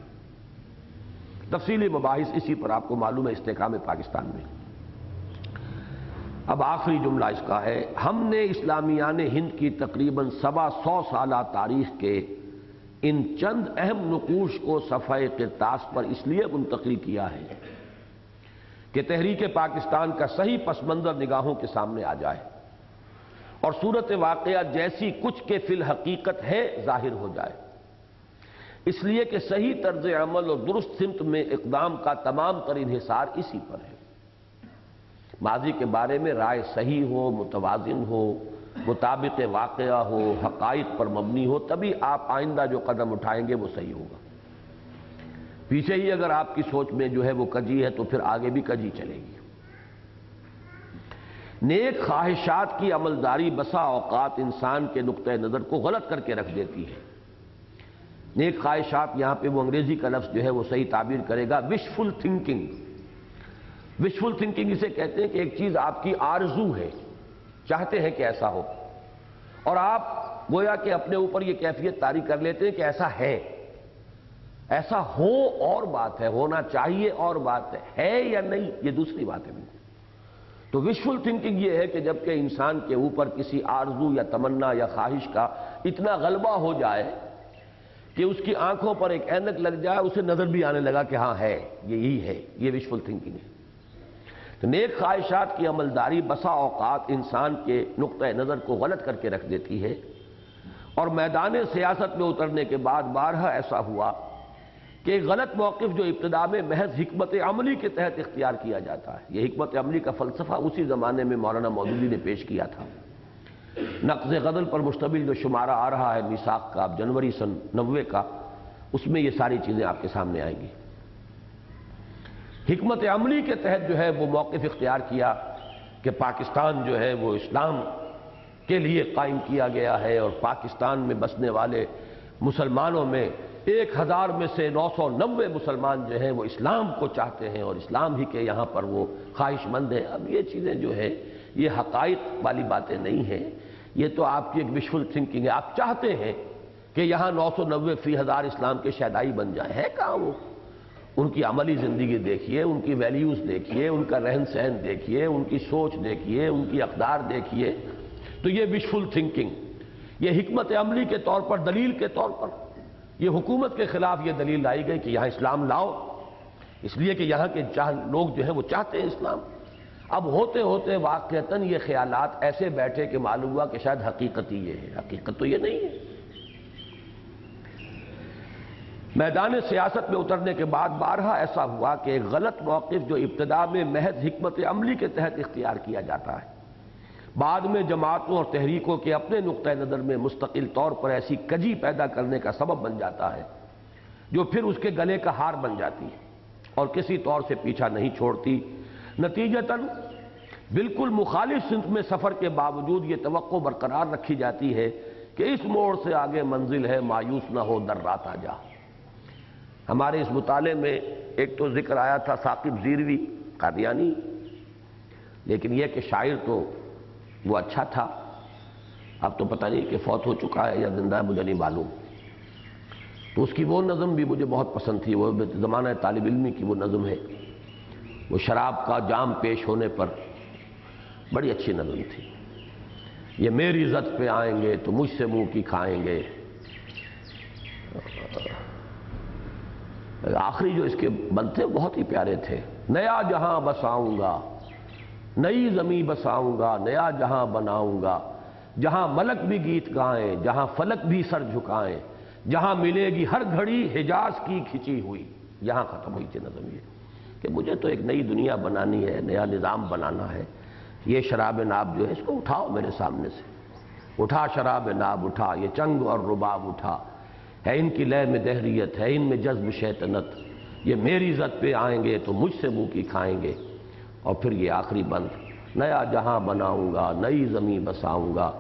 تفصیلی مباحث اسی پر آپ کو معلوم ہے استحکام پاکستان میں۔ اب آخری جملہ اس کا ہے، ہم نے اسلامیان ہند کی تقریباً 125 سالہ تاریخ کے ان چند اہم نقوش کو صفحہ کرتاس پر اس لیے منتقل کیا ہے کہ تحریک پاکستان کا صحیح پس منظر نگاہوں کے سامنے آ جائے اور صورت واقعہ جیسی کچھ کے فی الحقیقت ہے ظاہر ہو جائے، اس لیے کہ صحیح طرز عمل اور درست سمت میں اقدام کا تمام تر انحصار اسی پر ہے۔ ماضی کے بارے میں رائے صحیح ہو، متوازن ہو، مطابق واقعہ ہو، حقائق پر مبنی ہو، تبھی آپ آئندہ جو قدم اٹھائیں گے وہ صحیح ہوگا۔ پیچھے ہی اگر آپ کی سوچ میں جو ہے وہ کجی ہے تو پھر آگے بھی کجی چلے گی۔ نیک خواہشات کی عملداری بسا اوقات انسان کے نقطہ نظر کو غلط کر کے رکھ دیتی ہے۔ نیک خواہشات، یہاں پہ وہ انگریزی کا لفظ جو ہے وہ صحیح تعبیر کرے گا وشفل تھنکنگ۔ وشفل تھنکنگ اسے کہتے ہیں کہ ایک چیز آپ کی آرزو ہے، چاہتے ہیں کہ ایسا ہو، اور آپ گویا کہ اپنے اوپر یہ کیفیت طاری کر لیتے ہیں کہ ایسا ہے۔ ایسا ہو اور بات ہے، ہونا چاہیے اور بات ہے یا نہیں یہ دوسری بات ہے۔ تو وشفل تھنکنگ یہ ہے کہ جب کہ انسان کے اوپر کسی آرزو یا تمنا یا خواہش کا اتنا غلبہ ہو جائے کہ اس کی آنکھوں پر ایک اینک لگ جائے، اسے نظر بھی آنے لگا کہ ہاں ہے، یہی ہے، یہ وشفل تھنکنگ ہے۔ تو نیک خواہشات کی عملداری بسا اوقات انسان کے نقطہ نظر کو غلط کر کے رکھ دیتی ہے، اور میدان سیاست میں اترنے کے بعد بارہا ایسا ہوا کہ ایک غلط موقف جو ابتدا میں محض حکمت عملی کے تحت اختیار کیا جاتا ہے، یہ حکمت عملی کا فلسفہ اسی زمانے میں مولانا مودودی نے پیش کیا تھا۔ نقض غزل پر مشتمل جو شمارہ آ رہا ہے میثاق کا جنوری سن 90 کا، اس میں یہ ساری چیزیں آپ کے سامنے آئیں گی۔ حکمت عملی کے تحت جو ہے وہ موقف اختیار کیا کہ پاکستان جو ہے وہ اسلام کے لیے قائم کیا گیا ہے، اور پاکستان میں بسنے والے مسلمانوں میں 1000 میں سے 990 مسلمان جو ہیں وہ اسلام کو چاہتے ہیں اور اسلام ہی کے یہاں پر وہ خواہش مند ہیں۔ اب یہ چیزیں جو ہے یہ حقائق والی باتیں نہیں ہیں، یہ تو آپ کی ایک وشفل تھنکنگ ہے۔ آپ چاہتے ہیں کہ یہاں 990 فی 1000 اسلام کے شہدائی بن جائیں، ہے کہاں وہ؟ ان کی عملی زندگی دیکھیے، ان کی ویلیوز دیکھیے، ان کا رہن سہن دیکھیے، ان کی سوچ دیکھیے، ان کی اقدار دیکھیے۔ تو یہ وشفل تھنکنگ، یہ حکمت عملی کے طور پر، دلیل کے طور پر یہ حکومت کے خلاف یہ دلیل لائی گئی کہ یہاں اسلام لاؤ، اس لیے کہ یہاں کے لوگ جو ہیں وہ چاہتے ہیں اسلام۔ اب ہوتے ہوتے واقعتاً یہ خیالات ایسے بیٹھے کہ معلوم ہوا کہ شاید حقیقت ہی یہ ہے، حقیقت تو یہ نہیں ہے۔ میدان سیاست میں اترنے کے بعد بارہا ایسا ہوا کہ ایک غلط موقف جو ابتدا میں محض حکمت عملی کے تحت اختیار کیا جاتا ہے، بعد میں جماعتوں اور تحریکوں کے اپنے نقطہ نظر میں مستقل طور پر ایسی کجی پیدا کرنے کا سبب بن جاتا ہے جو پھر اس کے گلے کا ہار بن جاتی ہے اور کسی طور سے پیچھا نہیں چھوڑتی۔ نتیجتاً بالکل مخالف سمت میں سفر کے باوجود یہ توقع برقرار رکھی جاتی ہے کہ اس موڑ سے آگے منزل ہے، مایوس نہ ہو در رات آ جا۔ ہمارے اس مطالعے میں ایک تو ذکر آیا تھا ثاقب زیروی قادیانی، لیکن یہ کہ شاعر تو وہ اچھا تھا، اب تو پتہ نہیں کہ فوت ہو چکا ہے یا زندہ ہے، مجھے نہیں معلوم۔ تو اس کی وہ نظم بھی مجھے بہت پسند تھی، وہ زمانہ طالب علمی کی وہ نظم ہے، وہ شراب کا جام پیش ہونے پر، بڑی اچھی نظم تھی۔ یہ میری عزت پہ آئیں گے تو مجھ سے منہ کی کھائیں گے۔ آخری جو اس کے بند تھے بہت ہی پیارے تھے۔ نیا جہاں بساؤں گا، نئی زمیں بساؤں گا، نیا جہاں بناؤں گا، جہاں ملک بھی گیت گائیں، جہاں فلک بھی سر جھکائیں، جہاں ملے گی ہر گھڑی حجاز کی کھچی ہوئی۔ یہاں ختم ہوئی تھی نظم یہ کہ مجھے تو ایک نئی دنیا بنانی ہے، نیا نظام بنانا ہے۔ یہ شراب ناب جو ہے اس کو اٹھاؤ میرے سامنے سے، اٹھا شراب ناب اٹھا، یہ چنگ اور رباب اٹھا، ہے ان کی لے میں دہریت، ہے ان میں جذب شیطنت، یہ میری عزت پہ آئیں گے تو مجھ سے منہ کی کھائیں گے۔ اور پھر یہ آخری بند، نیا جہاں بناؤں گا، نئی زمیں بساؤں گا،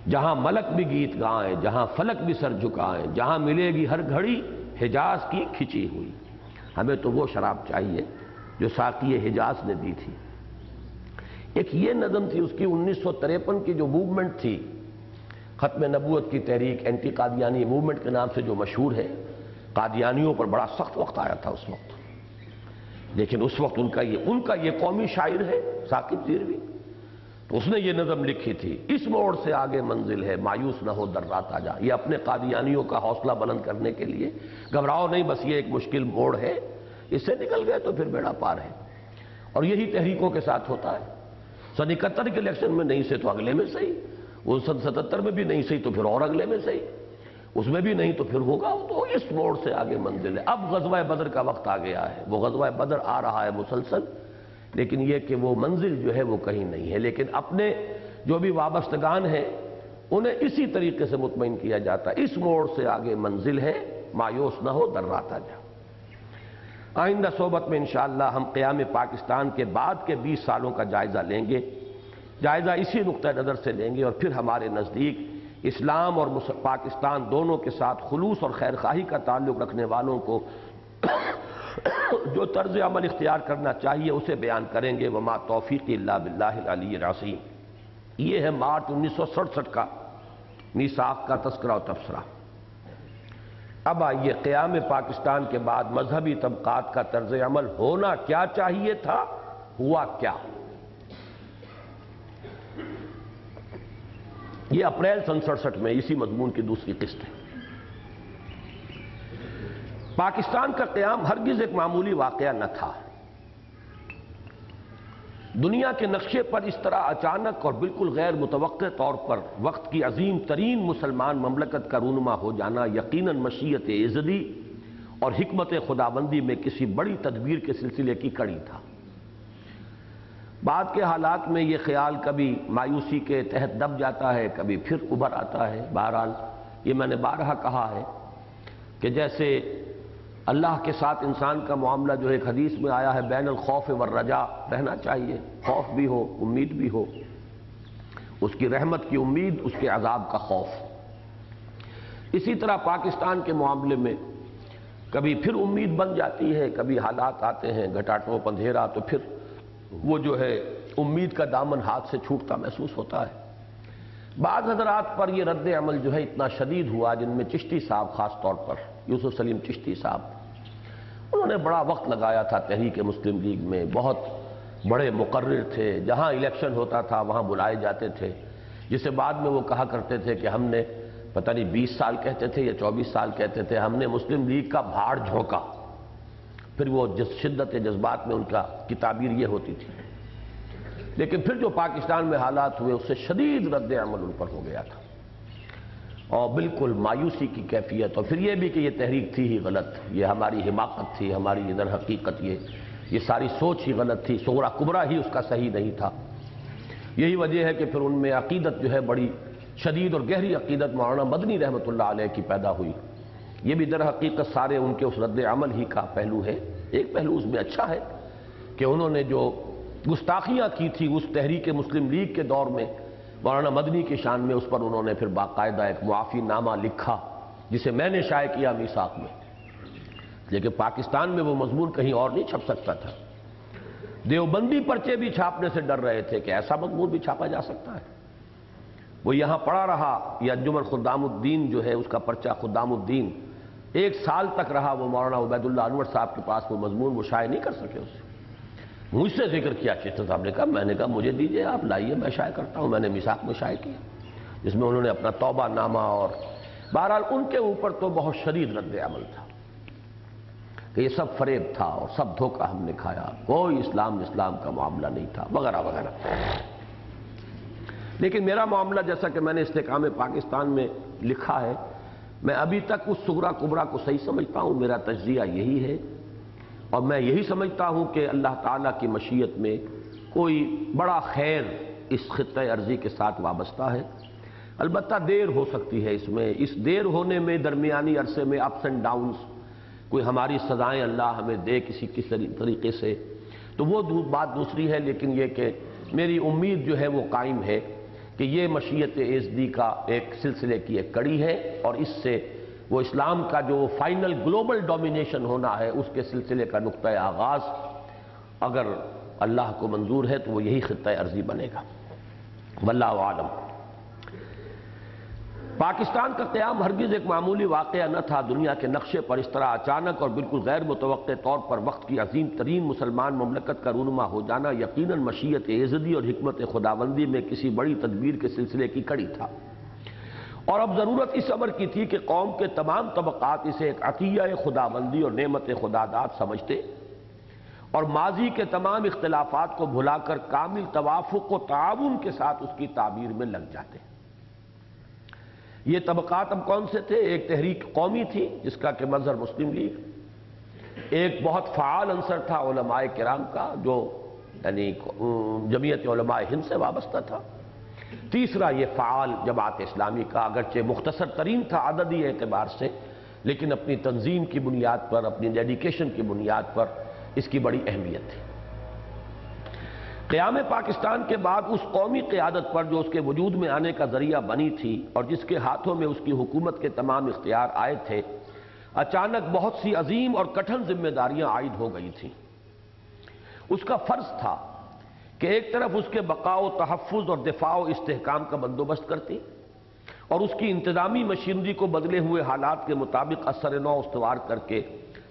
جہاں ملک بھی گیت گائیں، جہاں فلک بھی سر جھکائیں، جہاں ملے گی ہر گھڑی حجاز کی کھچی ہوئی۔ ہمیں تو وہ شراب چاہیے جو ساقی حجاز نے دی تھی۔ ایک یہ نظم تھی اس کی 1953 کی جو موومنٹ تھی، ختم نبوت کی تحریک، اینٹی قادیانی موومنٹ کے نام سے جو مشہور ہے، قادیانیوں پر بڑا سخت وقت آیا تھا اس وقت، لیکن اس وقت ان کا یہ قومی شاعر ہے ثاقب زیروی، تو اس نے یہ نظم لکھی تھی، اس موڑ سے آگے منزل ہے، مایوس نہ ہو درات آ جا۔ یہ اپنے قادیانیوں کا حوصلہ بلند کرنے کے لیے، گھبراؤ نہیں، بس یہ ایک مشکل موڑ ہے، اس سے نکل گئے تو پھر بیڑا پار ہے۔ اور یہی تحریکوں کے ساتھ ہوتا ہے، سن 71 کے الیکشن میں نہیں سے تو اگلے میں صحیح، وہ سن 77 میں بھی نہیں صحیح تو پھر اور اگلے میں صحیح، اس میں بھی نہیں تو پھر ہوگا، تو اس موڑ سے آگے منزل ہے۔ اب غزوہ بدر کا وقت آ گیا ہے، وہ غزوہ بدر آ رہا ہے مسلسل، لیکن یہ کہ وہ منزل جو ہے وہ کہیں نہیں ہے، لیکن اپنے جو بھی وابستگان ہیں انہیں اسی طریقے سے مطمئن کیا جاتا ہے، اس موڑ سے آگے منزل ہے، مایوس نہ ہو درات آ جا۔ آئندہ صحبت میں انشاءاللہ ہم قیام پاکستان کے بعد کے 20 سالوں کا جائزہ لیں گے، جائزہ اسی نقطہ نظر سے لیں گے، اور پھر ہمارے نزدیک اسلام اور پاکستان دونوں کے ساتھ خلوص اور خیرخواہی کا تعلق رکھنے والوں کو جو طرز عمل اختیار کرنا چاہیے اسے بیان کریں گے۔ وما توفیق الا باللہ العلی العظیم۔ یہ ہے مارچ 1967 کا میثاق کا تذکرہ و تبصرہ۔ اب آئیے قیام پاکستان کے بعد مذہبی طبقات کا طرز عمل ہونا کیا چاہیے تھا، ہوا کیا؟ یہ اپریل سن 67 میں اسی مضمون کی دوسری قسط ہے۔ پاکستان کا قیام ہرگز ایک معمولی واقعہ نہ تھا۔ دنیا کے نقشے پر اس طرح اچانک اور بالکل غیر متوقع طور پر وقت کی عظیم ترین مسلمان مملکت کا رونما ہو جانا یقیناً مشیت ازلی اور حکمت خداوندی میں کسی بڑی تدبیر کے سلسلے کی کڑی تھا۔ بعد کے حالات میں یہ خیال کبھی مایوسی کے تحت دب جاتا ہے، کبھی پھر ابھر آتا ہے۔ بہرحال یہ میں نے بارہا کہا ہے کہ جیسے اللہ کے ساتھ انسان کا معاملہ جو ایک حدیث میں آیا ہے بین الخوف والرجاء رہنا چاہیے، خوف بھی ہو امید بھی ہو، اس کی رحمت کی امید، اس کے عذاب کا خوف۔ اسی طرح پاکستان کے معاملے میں کبھی پھر امید بن جاتی ہے، کبھی حالات آتے ہیں گھٹا ٹوپ اندھیرا تو پھر وہ جو ہے امید کا دامن ہاتھ سے چھوٹتا محسوس ہوتا ہے۔ بعض حضرات پر یہ رد عمل جو ہے اتنا شدید ہوا، جن میں چشتی صاحب خاص طور پر، یوسف سلیم چشتی صاحب، انہوں نے بڑا وقت لگایا تھا تحریک مسلم لیگ میں، بہت بڑے مقرر تھے، جہاں الیکشن ہوتا تھا وہاں بلائے جاتے تھے، جسے بعد میں وہ کہا کرتے تھے کہ ہم نے پتہ نہیں 20 سال کہتے تھے یا 24 سال کہتے تھے، ہم نے مسلم لیگ کا بھاڑ جھونکا۔ پھر وہ شدت جذبات میں ان کا کی تعبیر یہ ہوتی تھی، لیکن پھر جو پاکستان میں حالات ہوئے اس سے شدید رد عمل ان پر ہو گیا تھا، اور بالکل مایوسی کی کیفیت، اور پھر یہ بھی کہ یہ تحریک تھی ہی غلط، یہ ہماری حماقت تھی، ہماری در حقیقت یہ ساری سوچ ہی غلط تھی، صغرا کبرا ہی اس کا صحیح نہیں تھا۔ یہی وجہ ہے کہ پھر ان میں عقیدت جو ہے بڑی شدید اور گہری عقیدت مولانا مدنی رحمۃ اللہ علیہ کی پیدا ہوئی۔ یہ بھی در حقیقت سارے ان کے اس رد عمل ہی کا پہلو ہے۔ ایک پہلو اس میں اچھا ہے کہ انہوں نے جو گستاخیاں کی تھی اس تحریک مسلم لیگ کے دور میں مولانا مدنی کی شان میں، اس پر انہوں نے پھر باقاعدہ ایک معافی نامہ لکھا جسے میں نے شائع کیا میثاق میں، لیکن پاکستان میں وہ مضمون کہیں اور نہیں چھپ سکتا تھا۔ دیوبندی پرچے بھی چھاپنے سے ڈر رہے تھے کہ ایسا مضمون بھی چھاپا جا سکتا ہے۔ وہ یہاں پڑا رہا، یہ انجمن خدام الدین جو ہے اس کا پرچہ خدام الدین 1 سال تک رہا، وہ مولانا عبید اللہ انور صاحب کے پاس وہ مضمون وہ شائع نہیں کر سکے اسے۔ مجھ سے ذکر کیا چشتی صاحب نے کہا، میں نے کہا مجھے دیجئے، آپ لائیے، میں شائع کرتا ہوں۔ میں نے میثاق میں شائع کیا، جس میں انہوں نے اپنا توبہ نامہ، اور بہرحال ان کے اوپر تو بہت شدید رد عمل تھا کہ یہ سب فریب تھا اور سب دھوکہ ہم نے کھایا، کوئی اسلام کا معاملہ نہیں تھا، وغیرہ وغیرہ۔ لیکن میرا معاملہ، جیسا کہ میں نے استحکام پاکستان میں لکھا ہے، میں ابھی تک اس صغرا کبرا کو صحیح سمجھتا ہوں، میرا تجزیہ یہی ہے، اور میں یہی سمجھتا ہوں کہ اللہ تعالیٰ کی مشیت میں کوئی بڑا خیر اس خطۂ ارضی کے ساتھ وابستہ ہے۔ البتہ دیر ہو سکتی ہے اس میں، اس دیر ہونے میں درمیانی عرصے میں اپس اینڈ ڈاؤنز، کوئی ہماری سزائیں اللہ ہمیں دے کسی طریقے سے، تو وہ بات دوسری ہے، لیکن یہ کہ میری امید جو ہے وہ قائم ہے کہ یہ مشیت ایزدی کا ایک سلسلے کی ایک کڑی ہے، اور اس سے وہ اسلام کا جو فائنل گلوبل ڈومینیشن ہونا ہے اس کے سلسلے کا نقطۂ آغاز اگر اللہ کو منظور ہے تو وہ یہی خطۂ ارضی بنے گا۔ واللہ عالم۔ پاکستان کا قیام ہرگز ایک معمولی واقعہ نہ تھا۔ دنیا کے نقشے پر اس طرح اچانک اور بالکل غیر متوقع طور پر وقت کی عظیم ترین مسلمان مملکت کا رونما ہو جانا یقیناً مشیت ایزدی اور حکمت خداوندی میں کسی بڑی تدبیر کے سلسلے کی کڑی تھا، اور اب ضرورت اس امر کی تھی کہ قوم کے تمام طبقات اسے ایک عطیہ خداوندی اور نعمت خداداد سمجھتے، اور ماضی کے تمام اختلافات کو بھلا کر کامل توافق و تعاون کے ساتھ اس کی تعبیر میں لگ جاتے۔ یہ طبقات اب کون سے تھے؟ ایک تحریک قومی تھی جس کا کہ مظہر مسلم لیگ، ایک بہت فعال عنصر تھا علماء کرام کا جو یعنی جمعیت علماء ہند سے وابستہ تھا، تیسرا یہ فعال جماعت اسلامی کا، اگرچہ مختصر ترین تھا عددی اعتبار سے، لیکن اپنی تنظیم کی بنیاد پر، اپنی ڈیڈیکیشن کی بنیاد پر اس کی بڑی اہمیت تھی۔ قیام پاکستان کے بعد اس قومی قیادت پر جو اس کے وجود میں آنے کا ذریعہ بنی تھی اور جس کے ہاتھوں میں اس کی حکومت کے تمام اختیار آئے تھے، اچانک بہت سی عظیم اور کٹھن ذمہ داریاں عائد ہو گئی تھیں۔ اس کا فرض تھا کہ ایک طرف اس کے بقاء و تحفظ اور دفاع و استحکام کا بندوبست کرتی، اور اس کی انتظامی مشینری کو بدلے ہوئے حالات کے مطابق اثر نو استوار کر کے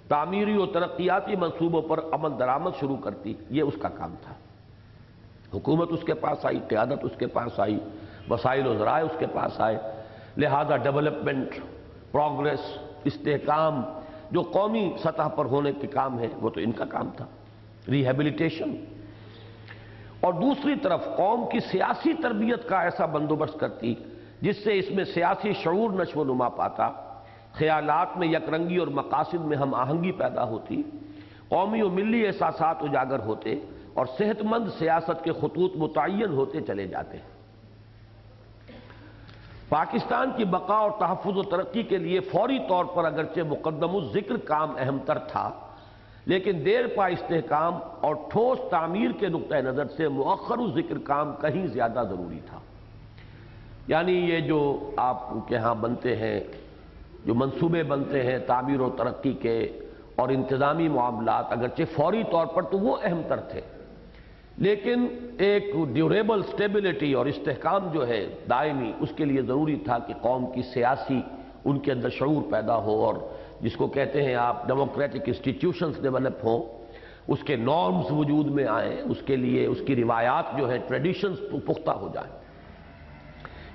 تعمیری و ترقیاتی منصوبوں پر عمل درآمد شروع کرتی۔ یہ اس کا کام تھا۔ حکومت اس کے پاس آئی، قیادت اس کے پاس آئی، وسائل و ذرائع اس کے پاس آئے، لہذا ڈیولپمنٹ، پروگریس، استحکام جو قومی سطح پر ہونے کے کام ہے وہ تو ان کا کام تھا، ریہیبلیٹیشن، اور دوسری طرف قوم کی سیاسی تربیت کا ایسا بندوبست کرتی جس سے اس میں سیاسی شعور نشو و نما پاتا، خیالات میں یک رنگی اور مقاصد میں ہم آہنگی پیدا ہوتی، قومی و ملی احساسات اجاگر ہوتے، اور صحت مند سیاست کے خطوط متعین ہوتے چلے جاتے۔ پاکستان کی بقاء اور تحفظ و ترقی کے لیے فوری طور پر اگرچہ مقدم الذکر کام اہم تر تھا، لیکن دیر پا استحکام اور ٹھوس تعمیر کے نقطہ نظر سے مؤخر الذکر کام کہیں زیادہ ضروری تھا۔ یعنی یہ جو آپ کے ہاں بنتے ہیں، جو منصوبے بنتے ہیں تعمیر و ترقی کے اور انتظامی معاملات، اگرچہ فوری طور پر تو وہ اہم تر تھے، لیکن ایک ڈیوریبل سٹیبلٹی اور استحکام جو ہے دائمی، اس کے لیے ضروری تھا کہ قوم کی سیاسی ان کے اندر شعور پیدا ہو، اور جس کو کہتے ہیں آپ ڈیموکریٹک انسٹیٹیوشنز ڈیولپ ہوں، اس کے نارمز وجود میں آئیں، اس کے لیے اس کی روایات جو ہے ٹریڈیشنز پختہ ہو جائیں۔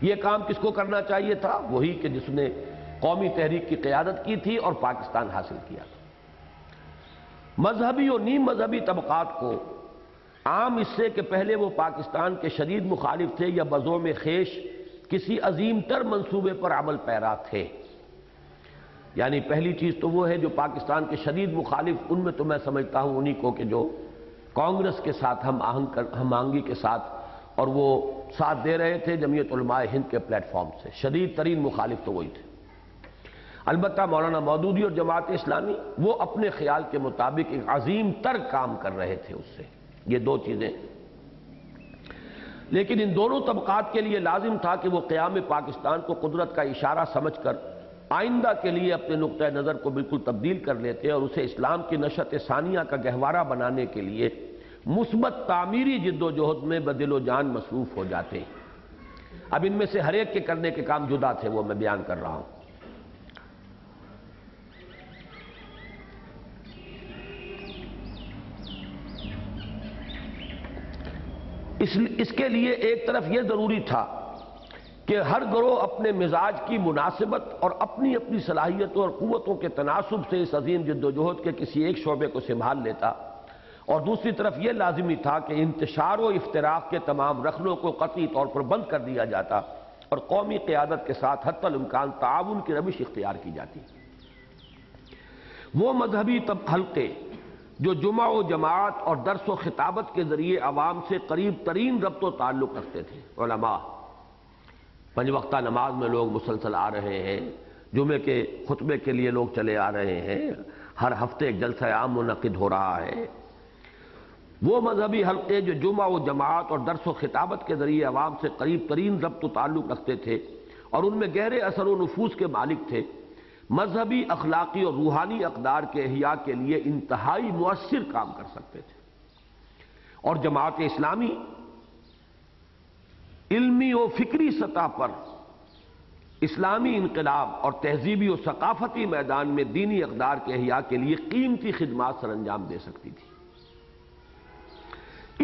یہ کام کس کو کرنا چاہیے تھا؟ وہی کہ جس نے قومی تحریک کی قیادت کی تھی اور پاکستان حاصل کیا تھا۔ مذہبی اور نیم مذہبی طبقات کو عام اس سے کہ پہلے وہ پاکستان کے شدید مخالف تھے یا بزوم خیش کسی عظیم تر منصوبے پر عمل پیرا تھے، یعنی پہلی چیز تو وہ ہے جو پاکستان کے شدید مخالف، ان میں تو میں سمجھتا ہوں انہی کو کہ جو کانگریس کے ساتھ ہم آہنگی کے ساتھ، اور وہ ساتھ دے رہے تھے جمعیت علماء ہند کے پلیٹ فارم سے، شدید ترین مخالف تو وہی تھے۔ البتہ مولانا مودودی اور جماعت اسلامی وہ اپنے خیال کے مطابق ایک عظیم تر کام کر رہے تھے اس سے، یہ دو چیزیں۔ لیکن ان دونوں طبقات کے لیے لازم تھا کہ وہ قیام پاکستان کو قدرت کا اشارہ سمجھ کر آئندہ کے لیے اپنے نقطہ نظر کو بالکل تبدیل کر لیتے، اور اسے اسلام کی نشأت ثانیہ کا گہوارہ بنانے کے لیے مثبت تعمیری جد و جہد میں بدل و جان مصروف ہو جاتے ہیں۔ اب ان میں سے ہر ایک کے کرنے کے کام جدا تھے، وہ میں بیان کر رہا ہوں۔ اس کے لیے ایک طرف یہ ضروری تھا کہ ہر گروہ اپنے مزاج کی مناسبت اور اپنی اپنی صلاحیتوں اور قوتوں کے تناسب سے اس عظیم جد و جہد کے کسی ایک شعبے کو سنبھال لیتا، اور دوسری طرف یہ لازمی تھا کہ انتشار و افتراق کے تمام رخنوں کو قطعی طور پر بند کر دیا جاتا اور قومی قیادت کے ساتھ حتی الامکان تعاون کی روش اختیار کی جاتی۔ وہ مذہبی حلقے جو جمعہ و جماعت اور درس و خطابت کے ذریعے عوام سے قریب ترین ربط و تعلق رکھتے تھے، علماء، پنج وقتہ نماز میں لوگ مسلسل آ رہے ہیں، جمعے کے خطبے کے لیے لوگ چلے آ رہے ہیں، ہر ہفتے ایک جلسہ عام منعقد ہو رہا ہے، وہ مذہبی حلقے جو جمعہ و جماعت اور درس و خطابت کے ذریعے عوام سے قریب ترین ربط و تعلق رکھتے تھے اور ان میں گہرے اثر و نفوذ کے مالک تھے، مذہبی، اخلاقی اور روحانی اقدار کے احیاء کے لیے انتہائی مؤثر کام کر سکتے تھے، اور جماعت اسلامی علمی و فکری سطح پر اسلامی انقلاب اور تہذیبی و ثقافتی میدان میں دینی اقدار کے احیاء کے لیے قیمتی خدمات سر انجام دے سکتی تھی۔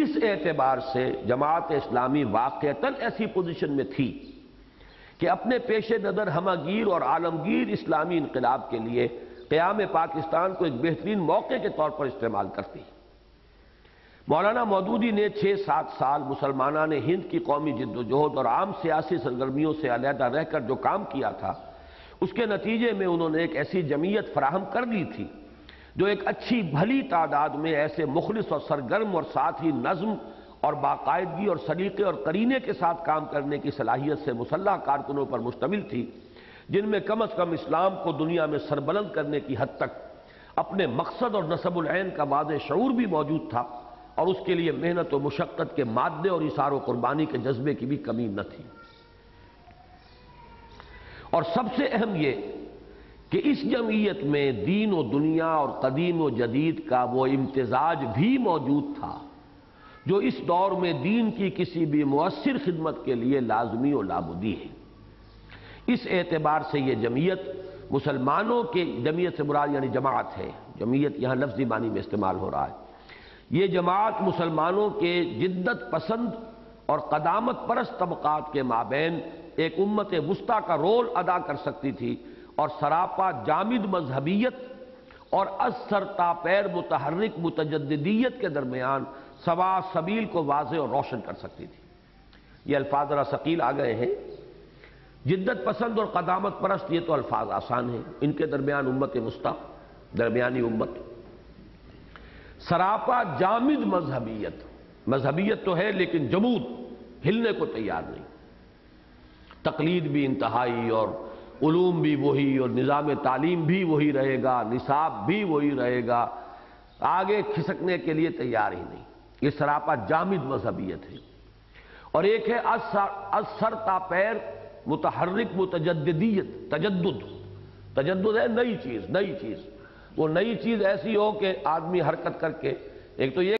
اس اعتبار سے جماعت اسلامی واقعتاً ایسی پوزیشن میں تھی کہ اپنے پیش نظر ہمہ گیر اور عالمگیر اسلامی انقلاب کے لیے قیام پاکستان کو ایک بہترین موقع کے طور پر استعمال کرتی۔ مولانا مودودی نے 6-7 سال مسلمانان ہند کی قومی جد و جہد اور عام سیاسی سرگرمیوں سے علیحدہ رہ کر جو کام کیا تھا، اس کے نتیجے میں انہوں نے ایک ایسی جمعیت فراہم کر لی تھی جو ایک اچھی بھلی تعداد میں ایسے مخلص اور سرگرم اور ساتھ ہی نظم اور باقاعدگی اور سلیقے اور قرینے کے ساتھ کام کرنے کی صلاحیت سے مسلح کارکنوں پر مشتمل تھی، جن میں کم از کم اسلام کو دنیا میں سربلند کرنے کی حد تک اپنے مقصد اور نصب العین کا واضح شعور بھی موجود تھا، اور اس کے لیے محنت و مشقت کے مادے اور ایثار و قربانی کے جذبے کی بھی کمی نہ تھی۔ اور سب سے اہم یہ کہ اس جمعیت میں دین و دنیا اور قدیم و جدید کا وہ امتزاج بھی موجود تھا جو اس دور میں دین کی کسی بھی مؤثر خدمت کے لیے لازمی و لابدی ہے۔ اس اعتبار سے یہ جمعیت مسلمانوں کے، جمعیت سے مراد یعنی جماعت ہے، جمعیت یہاں لفظی معنی میں استعمال ہو رہا ہے، یہ جماعت مسلمانوں کے جدت پسند اور قدامت پرست طبقات کے مابین ایک امت وسطیٰ کا رول ادا کر سکتی تھی، اور سراپا جامد مذہبیت اور از سر تا پیر متحرک متجددیت کے درمیان سوا سبیل کو واضح اور روشن کر سکتی تھی۔ یہ الفاظ ذرا ثقیل آ گئے ہیں، جدت پسند اور قدامت پرست، یہ تو الفاظ آسان ہیں، ان کے درمیان امت وسطیٰ، درمیانی امت۔ سراپا جامد مذہبیت، مذہبیت تو ہے لیکن جمود، ہلنے کو تیار نہیں، تقلید بھی انتہائی، اور علوم بھی وہی، اور نظام تعلیم بھی وہی رہے گا، نصاب بھی وہی رہے گا، آگے کھسکنے کے لیے تیار ہی نہیں۔ یہ سراپا جامد مذہبیت ہے۔ اور ایک ہے از سر تا پیر متحرک متجددیت، تجدد ہے نئی چیز، نئی چیز، وہ نئی چیز ایسی ہو کہ آدمی حرکت کر کے، ایک تو یہ